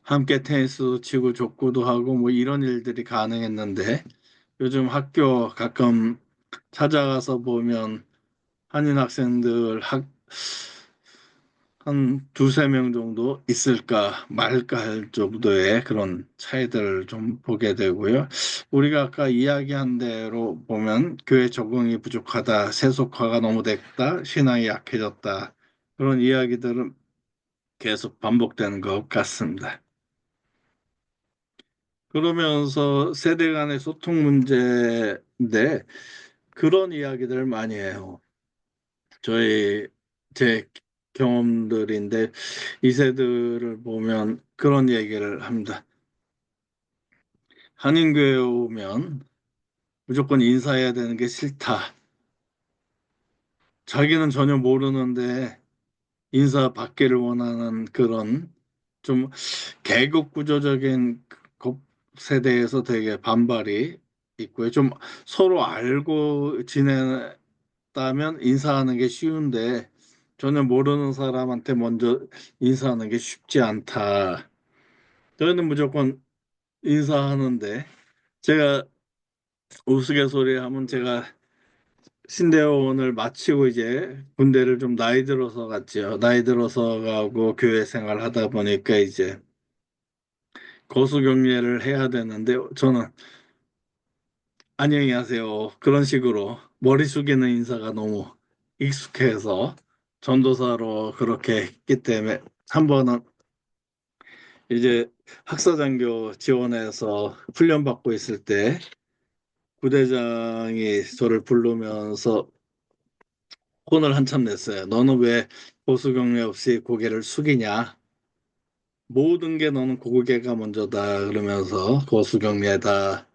함께 테니스도 치고 족구도 하고 뭐 이런 일들이 가능했는데 요즘 학교 가끔 찾아가서 보면 한인 학생들 한 두세 명 정도 있을까 말까 할 정도의 그런 차이들을 좀 보게 되고요. 우리가 아까 이야기한 대로 보면 교회 적응이 부족하다, 세속화가 너무 됐다, 신앙이 약해졌다. 그런 이야기들은 계속 반복되는 것 같습니다. 그러면서 세대 간의 소통 문제인데 그런 이야기들을 많이 해요. 제 경험들인데 이 세들을 보면 그런 얘기를 합니다. 한인교회 오면 무조건 인사해야 되는 게 싫다. 자기는 전혀 모르는데 인사 받기를 원하는 그런 좀 계급 구조적인 세대에서 되게 반발이 있고요. 좀 서로 알고 지냈다면 인사하는 게 쉬운데 전혀 모르는 사람한테 먼저 인사하는 게 쉽지 않다. 저희는 무조건 인사하는데 제가 우스갯소리하면 제가 신대원을 마치고 이제 군대를 좀 나이 들어서 갔죠. 나이 들어서 가고 교회 생활 하다 보니까 이제 거수경례를 해야 되는데 저는 안녕히 가세요. 그런 식으로 머리 숙이는 인사가 너무 익숙해서 전도사로 그렇게 했기 때문에 한 번은 이제 학사장교 지원해서 훈련받고 있을 때 부대장이 저를 부르면서 혼을 한참 냈어요. 너는 왜 보수경례 없이 고개를 숙이냐? 모든 게 너는 고개가 먼저다. 그러면서 보수경례다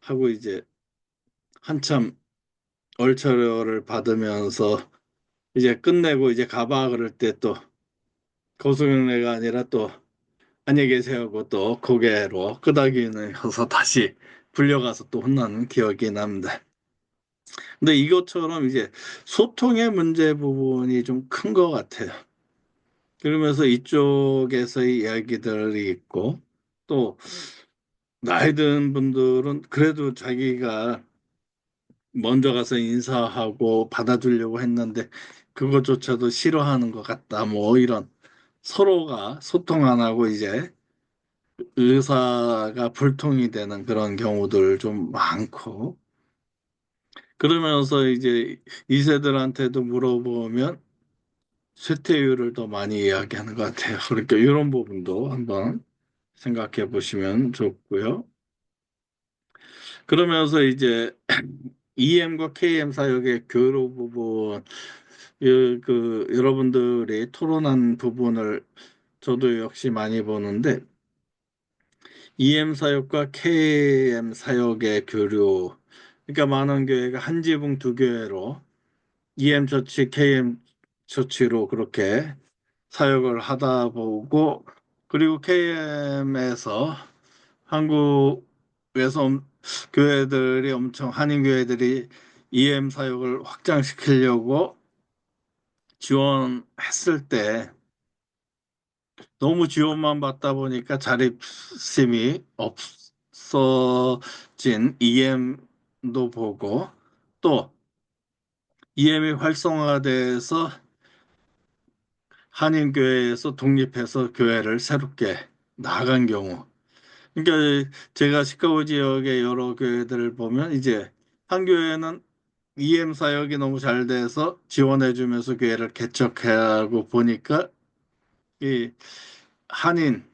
하고 이제 한참 얼차려를 받으면서 이제 끝내고 이제 가봐 그럴 때 또 보수경례가 아니라 또 안녕히 계세요 하고 또 고개로 끄덕이는 해서 다시 불려가서 또 혼나는 기억이 납니다. 근데 이것처럼 이제 소통의 문제 부분이 좀 큰 것 같아요. 그러면서 이쪽에서의 이야기들이 있고 또 나이 든 분들은 그래도 자기가 먼저 가서 인사하고 받아주려고 했는데 그것조차도 싫어하는 것 같다. 뭐 이런 서로가 소통 안 하고 이제 의사가 불통이 되는 그런 경우들 좀 많고 그러면서 이제 이세들한테도 물어보면 쇠퇴율을 더 많이 이야기하는 것 같아요. 그러니까 이런 부분도 한번 생각해 보시면 좋고요. 그러면서 이제 EM과 KM 사역의 교류 부분, 여러분들이 토론한 부분을 저도 역시 많이 보는데 EM 사역과 KM 사역의 교류, 그러니까 많은 교회가 한 지붕 두 교회로 EM 처치, KM 처치로 그렇게 사역을 하다 보고 그리고 KM에서 한국에서 교회들이 엄청 한인 교회들이 EM 사역을 확장시키려고 지원했을 때 너무 지원만 받다 보니까 자립심이 없어진 EM도 보고 또 EM이 활성화돼서 한인교회에서 독립해서 교회를 새롭게 나간 경우 그러니까 제가 시카고 지역의 여러 교회들을 보면 이제 한 교회는 EM 사역이 너무 잘 돼서 지원해주면서 교회를 개척하고 보니까 이 한인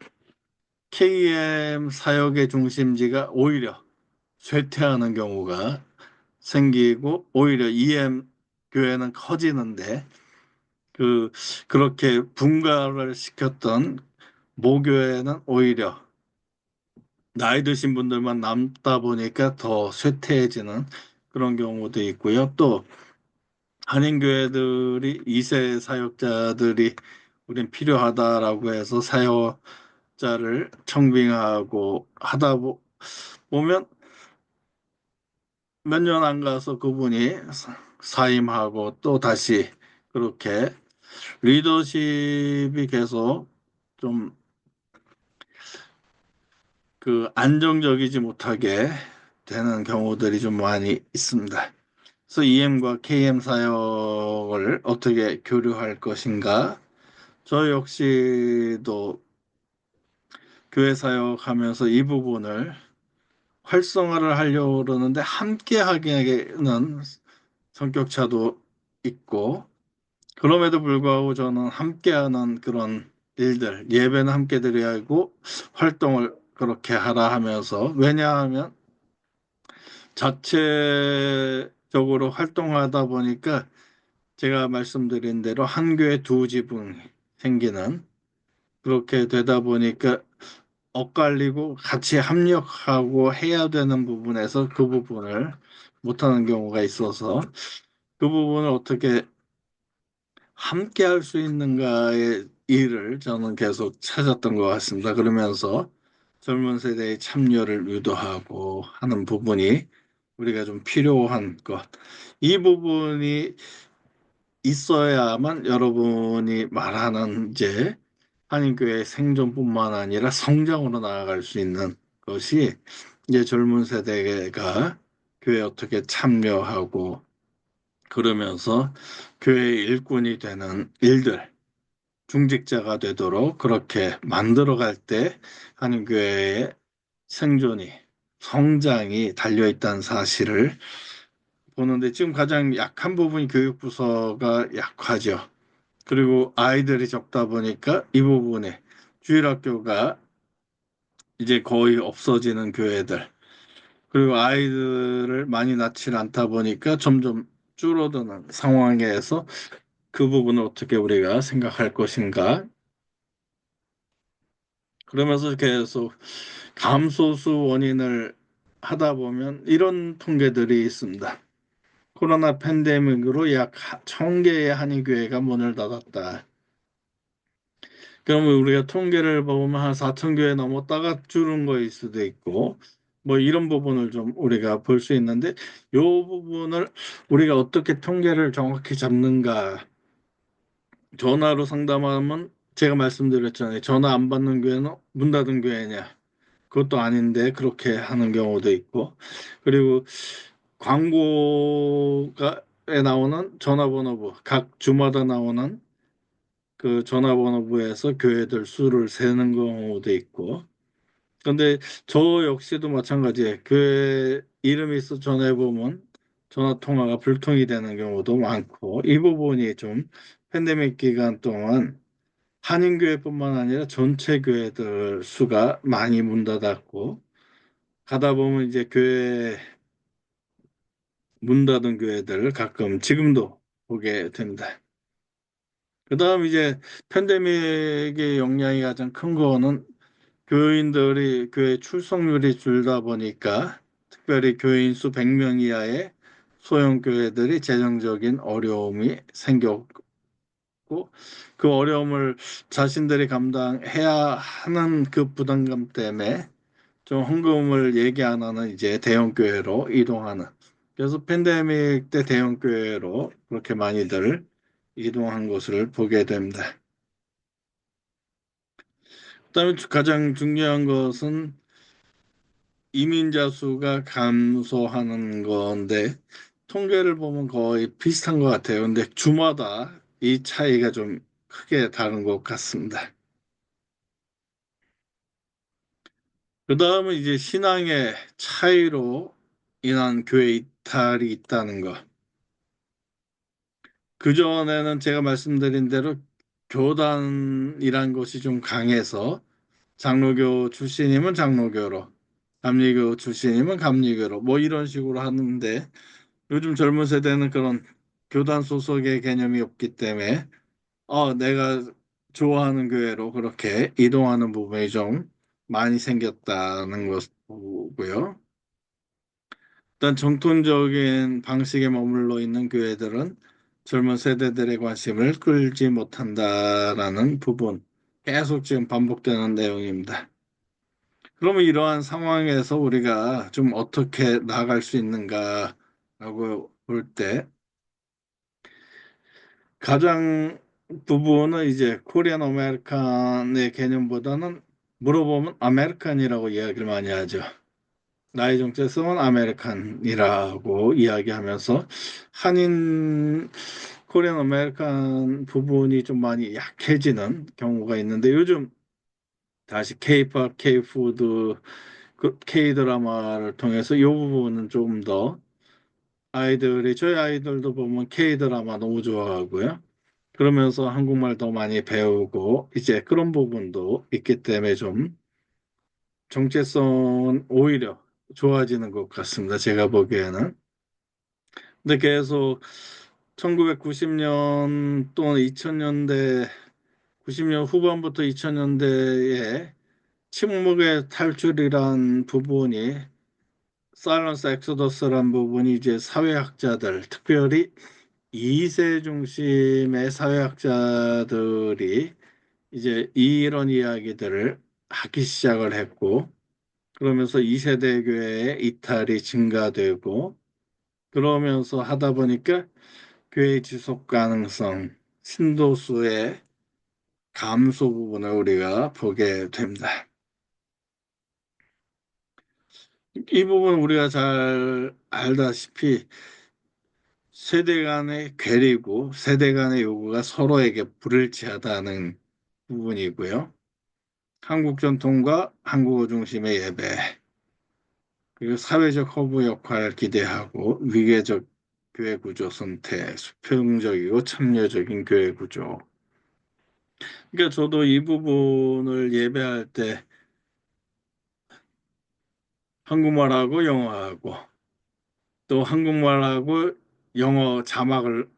KM 사역의 중심지가 오히려 쇠퇴하는 경우가 생기고 오히려 EM 교회는 커지는데 그 그렇게 분가를 시켰던 모교회는 오히려 나이 드신 분들만 남다 보니까 더 쇠퇴해지는 그런 경우도 있고요. 또 한인교회들이 2세 사역자들이 우린 필요하다라고 해서 사역자를 청빙하고 하다 보면 몇 년 안 가서 그분이 사임하고 또 다시 그렇게 리더십이 계속 좀 그 안정적이지 못하게 되는 경우들이 좀 많이 있습니다. 그래서 EM과 KM 사역을 어떻게 교류할 것인가? 저 역시도 교회 사역하면서 이 부분을 활성화를 하려고 그러는데 함께 하기에는 성격차도 있고 그럼에도 불구하고 저는 함께하는 그런 일들, 예배는 함께 드려야 하고 활동을 그렇게 하라 하면서 왜냐하면 자체적으로 활동하다 보니까 제가 말씀드린 대로 한 교회 두 지붕이 생기는 그렇게 되다 보니까 엇갈리고 같이 협력하고 해야 되는 부분에서 그 부분을 못하는 경우가 있어서 그 부분을 어떻게 함께 할 수 있는가의 일을 저는 계속 찾았던 것 같습니다. 그러면서 젊은 세대의 참여를 유도하고 하는 부분이 우리가 좀 필요한 것. 이 부분이 있어야만 여러분이 말하는 이제 한인교회 생존뿐만 아니라 성장으로 나아갈 수 있는 것이 이제 젊은 세대가 교회 어떻게 참여하고 그러면서 교회의 일꾼이 되는 일들, 중직자가 되도록 그렇게 만들어갈 때 한인교회의 생존이, 성장이 달려있다는 사실을 보는데 지금 가장 약한 부분이 교육부서가 약하죠. 그리고 아이들이 적다 보니까 이 부분에 주일학교가 이제 거의 없어지는 교회들, 그리고 아이들을 많이 낳지 않다 보니까 점점 줄어드는 상황에서 그 부분을 어떻게 우리가 생각할 것인가. 그러면서 계속 감소수 원인을 하다 보면 이런 통계들이 있습니다. 코로나 팬데믹으로 약 1,000개의 한인교회가 문을 닫았다. 그러면 우리가 통계를 보면 한 4,000교회 넘었다가 줄은 거일 수도 있고 뭐 이런 부분을 좀 우리가 볼 수 있는데 이 부분을 우리가 어떻게 통계를 정확히 잡는가. 전화로 상담하면 제가 말씀드렸잖아요. 전화 안 받는 교회는 문 닫은 교회냐. 그것도 아닌데 그렇게 하는 경우도 있고 그리고 광고가에 나오는 전화번호부 각 주마다 나오는 그 전화번호부에서 교회들 수를 세는 경우도 있고 근데 저 역시도 마찬가지예요. 교회 이름이 있어 전화해보면 전화 통화가 불통이 되는 경우도 많고 이 부분이 좀 팬데믹 기간 동안 한인교회뿐만 아니라 전체 교회들 수가 많이 문 닫았고 가다 보면 이제 교회 문 닫은 교회들 가끔 지금도 보게 됩니다. 그다음 이제 팬데믹의 영향이 가장 큰 거는 교인들이 교회 출석률이 줄다 보니까 특별히 교인 수 100명 이하의 소형 교회들이 재정적인 어려움이 생겼고 그 어려움을 자신들이 감당해야 하는 그 부담감 때문에 좀 헌금을 얘기 안 하는 이제 대형 교회로 이동하는. 그래서 팬데믹 때 대형 교회로 그렇게 많이들 이동한 것을 보게 됩니다. 그다음에 가장 중요한 것은 이민자 수가 감소하는 건데 통계를 보면 거의 비슷한 것 같아요. 근데 주마다 이 차이가 좀 크게 다른 것 같습니다. 그다음은 이제 신앙의 차이로 인한 교회 이탈이 있다는 것. 그전에는 제가 말씀드린 대로 교단이란 것이 좀 강해서 장로교 출신이면 장로교로, 감리교 출신이면 감리교로, 뭐 이런 식으로 하는데 요즘 젊은 세대는 그런 교단 소속의 개념이 없기 때문에 내가 좋아하는 교회로 그렇게 이동하는 부분이 좀 많이 생겼다는 것이고요. 일단 정통적인 방식에 머물러 있는 교회들은 젊은 세대들의 관심을 끌지 못한다라는 부분 계속 지금 반복되는 내용입니다. 그러면 이러한 상황에서 우리가 좀 어떻게 나아갈 수 있는가라고 볼 때 가장 부분은 이제 코리안 아메리칸의 개념보다는 물어보면 아메리칸이라고 이야기를 많이 하죠. 나의 정체성은 아메리칸이라고 이야기하면서 한인 코리안 아메리칸 부분이 좀 많이 약해지는 경우가 있는데 요즘 다시 K-팝, K-푸드, K-드라마를 통해서 이 부분은 좀 더 저희 아이들도 보면 K-드라마 너무 좋아하고요. 그러면서 한국말 더 많이 배우고 이제 그런 부분도 있기 때문에 좀 정체성은 오히려 좋아지는 것 같습니다. 제가 보기에는. 근데 계속 1990년 또는 2000년대, 90년 후반부터 2000년대에 침묵의 탈출이란 부분이 사일런스 엑소더스란 부분이 이제 사회학자들, 특별히 2세 중심의 사회학자들이 이제 이런 이야기들을 하기 시작을 했고 그러면서 2세대 교회의 이탈이 증가되고 그러면서 하다 보니까 교회 지속 가능성, 신도수의 감소 부분을 우리가 보게 됩니다. 이 부분 우리가 잘 알다시피 세대 간의 괴리고 세대 간의 요구가 서로에게 불일치하다는 부분이고요. 한국 전통과 한국어 중심의 예배, 그리고 사회적 허브 역할을 기대하고 위계적 교회 구조 선택, 수평적이고 참여적인 교회 구조. 그러니까 저도 이 부분을 예배할 때 한국말하고 영어하고 또 한국말하고 영어 자막을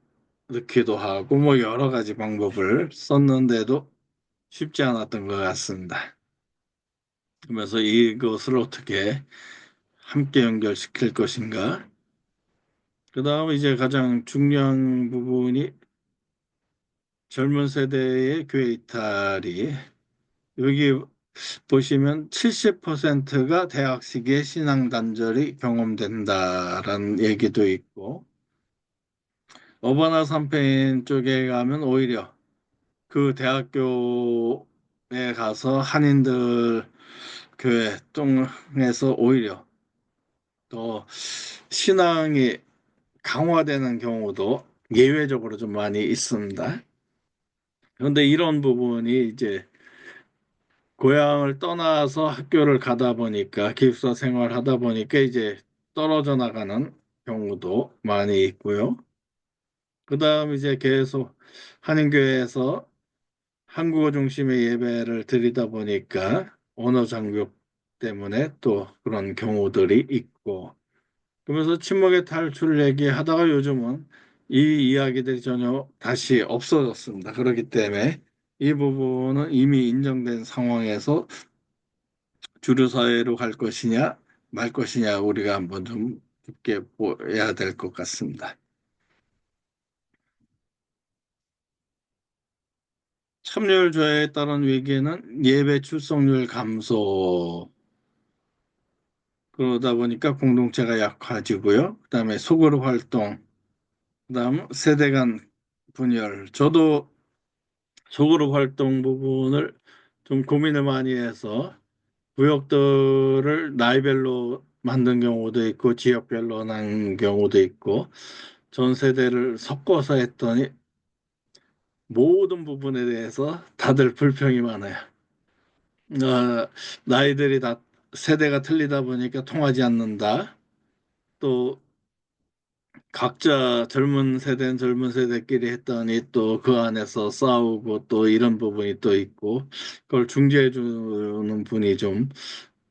넣기도 하고 뭐 여러 가지 방법을 썼는데도 쉽지 않았던 것 같습니다. 그러면서 이것을 어떻게 함께 연결시킬 것인가. 그 다음에 이제 가장 중요한 부분이 젊은 세대의 교회 이탈이 여기 보시면 70%가 대학 시기에 신앙 단절이 경험된다라는 얘기도 있고 어바나 삼페인 쪽에 가면 오히려 그 대학교에 가서 한인들 교회 통해서 오히려 더 신앙이 강화되는 경우도 예외적으로 좀 많이 있습니다. 그런데 이런 부분이 이제 고향을 떠나서 학교를 가다 보니까 기숙사 생활하다 보니까 이제 떨어져 나가는 경우도 많이 있고요. 그다음 이제 계속 한인교회에서 한국어 중심의 예배를 드리다 보니까 언어 장벽 때문에 또 그런 경우들이 있고 그러면서 침묵의 탈출 얘기하다가 요즘은 이 이야기들이 전혀 다시 없어졌습니다. 그렇기 때문에 이 부분은 이미 인정된 상황에서 주류 사회로 갈 것이냐 말 것이냐 우리가 한번 좀 깊게 보야 될 것 같습니다. 참여율 저하에 따른 위기는 예배 출석률 감소 그러다 보니까 공동체가 약화지고요. 그다음에 소그룹 활동, 그다음 세대 간 분열. 저도 소그룹 활동 부분을 좀 고민을 많이 해서 구역들을 나이별로 만든 경우도 있고 지역별로 난 경우도 있고 전 세대를 섞어서 했더니 모든 부분에 대해서 다들 불평이 많아요. 나이들이 다 세대가 틀리다 보니까 통하지 않는다. 또 각자 젊은 세대는 젊은 세대끼리 했더니 또 그 안에서 싸우고 또 이런 부분이 또 있고 그걸 중재해 주는 분이 좀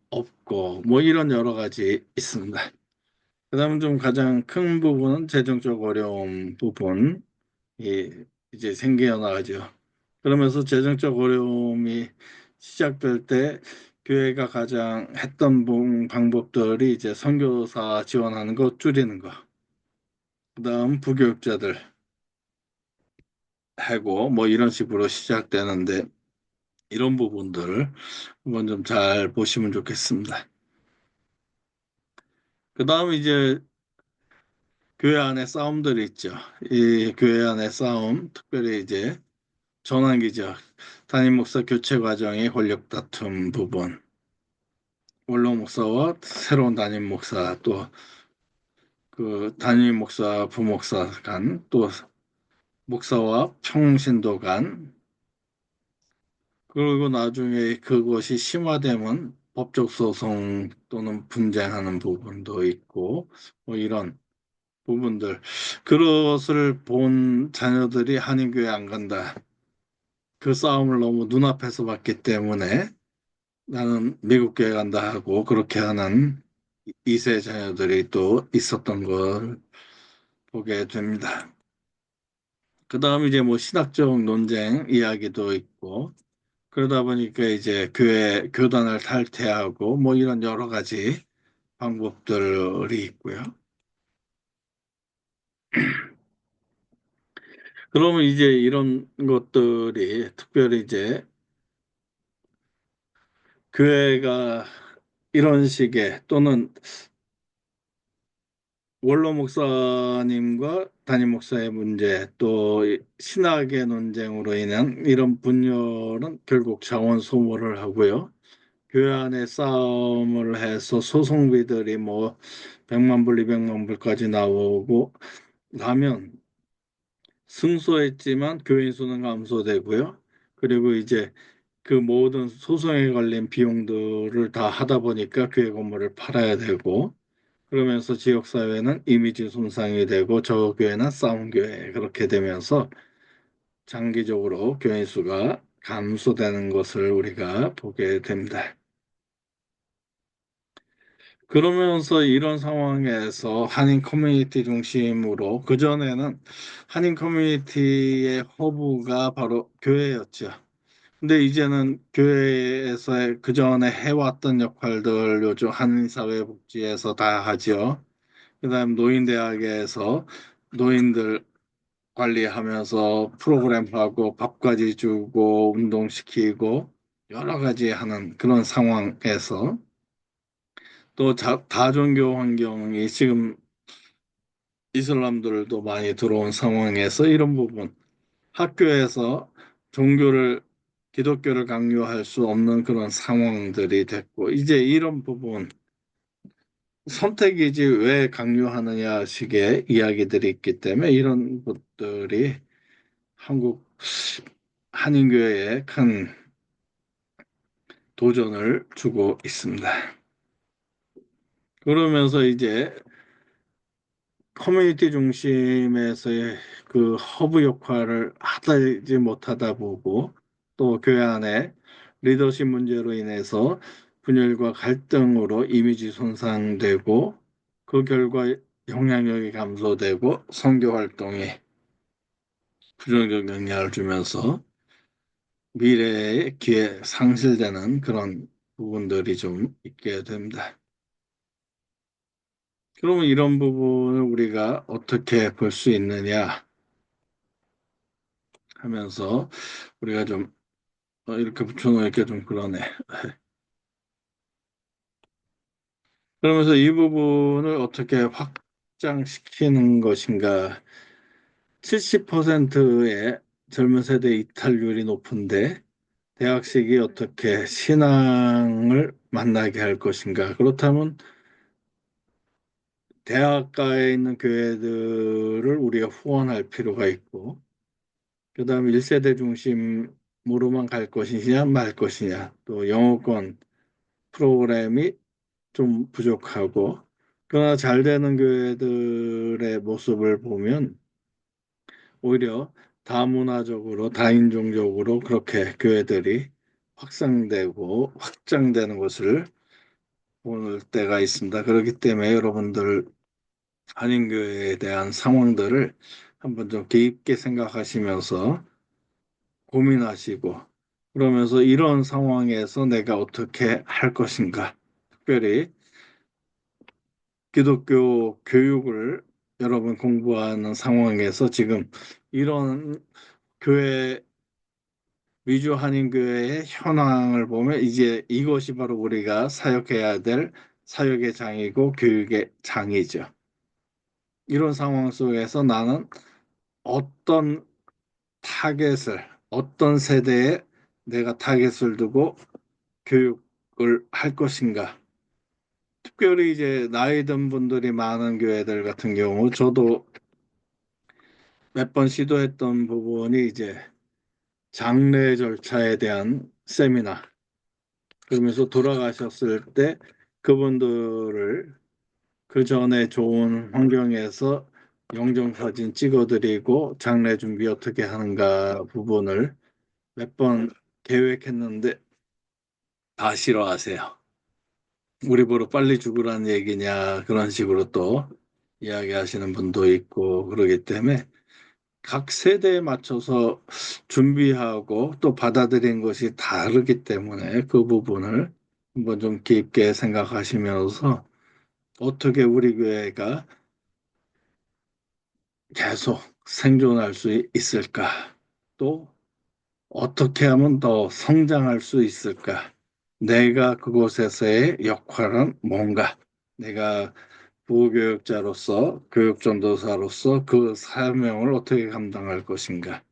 없고 뭐 이런 여러 가지 있습니다. 그다음 좀 가장 큰 부분은 재정적 어려움 부분이 이제 생겨 나가죠. 그러면서 재정적 어려움이 시작될 때 교회가 가장 했던 방법들이 이제 선교사 지원하는 거 줄이는 거, 그다음 부교육자들 하고 뭐 이런 식으로 시작되는데 이런 부분들 한번 좀 잘 보시면 좋겠습니다. 그다음 이제 교회 안에 싸움들이 있죠. 이 교회 안에 싸움, 특별히 이제 전환기죠. 담임 목사 교체 과정의 권력 다툼 부분, 원로 목사와 새로운 담임 목사, 또 그 담임 목사, 부목사 간, 또 목사와 평신도 간, 그리고 나중에 그것이 심화되면 법적 소송 또는 분쟁하는 부분도 있고, 뭐 이런 부분들. 그것을 본 자녀들이 한인교회 안 간다. 그 싸움을 너무 눈앞에서 봤기 때문에 나는 미국 교회 간다 하고 그렇게 하는 2세 자녀들이 또 있었던 걸 보게 됩니다. 그 다음 이제 뭐 신학적 논쟁 이야기도 있고 그러다 보니까 이제 교회 교단을 탈퇴하고 뭐 이런 여러 가지 방법들이 있고요. 그러면 이제 이런 것들이 특별히 이제 교회가 이런 식의 또는 원로 목사님과 담임 목사의 문제 또 신학의 논쟁으로 인한 이런 분열은 결국 자원 소모를 하고요. 교회 안에 싸움을 해서 소송비들이 뭐 100만 불, 200만 불까지 나오고 나면 승소했지만 교인 수는 감소되고요. 그리고 이제 그 모든 소송에 걸린 비용들을 다 하다 보니까 교회 건물을 팔아야 되고 그러면서 지역사회는 이미지 손상이 되고 저 교회는 싸움 교회 그렇게 되면서 장기적으로 교인 수가 감소되는 것을 우리가 보게 됩니다. 그러면서 이런 상황에서 한인 커뮤니티 중심으로 그전에는 한인 커뮤니티의 허브가 바로 교회였죠. 근데 이제는 교회에서 그전에 해왔던 역할들 요즘 한인사회복지에서 다 하죠. 그다음 노인대학에서 노인들 관리하면서 프로그램 하고 밥까지 주고 운동시키고 여러 가지 하는 그런 상황에서 또 다종교 환경이 지금 이슬람들도 많이 들어온 상황에서 이런 부분 학교에서 종교를 기독교를 강요할 수 없는 그런 상황들이 됐고 이제 이런 부분 선택이지 왜 강요하느냐 식의 이야기들이 있기 때문에 이런 것들이 한국 한인교회에 큰 도전을 주고 있습니다. 그러면서 이제 커뮤니티 중심에서의 그 허브 역할을 하지 못하다 보고 또 교회 안에 리더십 문제로 인해서 분열과 갈등으로 이미지 손상되고 그 결과 영향력이 감소되고 선교 활동에 부정적 영향을 주면서 미래의 기회 상실되는 그런 부분들이 좀 있게 됩니다. 그러면 이런 부분을 우리가 어떻게 볼 수 있느냐 하면서 우리가 좀 이렇게 붙여놓으니까 좀 그러네. 그러면서 이 부분을 어떻게 확장시키는 것인가? 70%의 젊은 세대 이탈률이 높은데 대학식이 어떻게 신앙을 만나게 할 것인가? 그렇다면 대학가에 있는 교회들을 우리가 후원할 필요가 있고, 그다음에 1세대 중심으로만 갈 것이냐 말 것이냐, 또 영어권 프로그램이 좀 부족하고 그러나 잘 되는 교회들의 모습을 보면 오히려 다문화적으로, 다인종적으로 그렇게 교회들이 확산되고 확장되는 것을 볼 때가 있습니다. 그렇기 때문에 여러분들 한인교회에 대한 상황들을 한번 좀 깊게 생각하시면서 고민하시고 그러면서 이런 상황에서 내가 어떻게 할 것인가. 특별히 기독교 교육을 여러분 공부하는 상황에서 지금 이런 교회 위주 한인교회의 현황을 보면 이제 이것이 바로 우리가 사역해야 될 사역의 장이고 교육의 장이죠. 이런 상황 속에서 나는 어떤 어떤 세대에 내가 타겟을 두고 교육을 할 것인가. 특별히 이제 나이 든 분들이 많은 교회들 같은 경우 저도 몇 번 시도했던 부분이 이제 장례 절차에 대한 세미나 그러면서 돌아가셨을 때 그분들을 그 전에 좋은 환경에서 영정사진 찍어드리고 장례 준비 어떻게 하는가 부분을 몇 번 계획했는데 다 싫어하세요. 우리 보러 빨리 죽으라는 얘기냐 그런 식으로 또 이야기하시는 분도 있고 그러기 때문에 각 세대에 맞춰서 준비하고 또 받아들인 것이 다르기 때문에 그 부분을 한번 좀 깊게 생각하시면서 어떻게 우리 교회가 계속 생존할 수 있을까? 또 어떻게 하면 더 성장할 수 있을까? 내가 그곳에서의 역할은 뭔가? 내가 부교육자로서, 교육전도사로서 그 사명을 어떻게 감당할 것인가?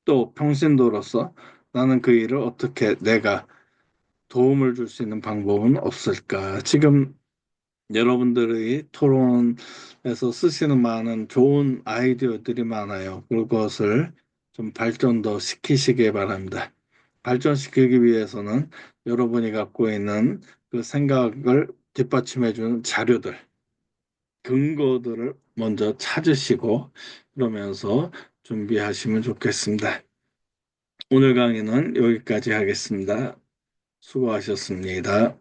또 평신도로서 나는 그 일을 어떻게 내가 도움을 줄 수 있는 방법은 없을까? 지금 여러분들의 토론에서 쓰시는 많은 좋은 아이디어들이 많아요. 그것을 좀 발전 더 시키시기 바랍니다. 발전시키기 위해서는 여러분이 갖고 있는 그 생각을 뒷받침해주는 자료들, 근거들을 먼저 찾으시고 그러면서 준비하시면 좋겠습니다. 오늘 강의는 여기까지 하겠습니다. 수고하셨습니다.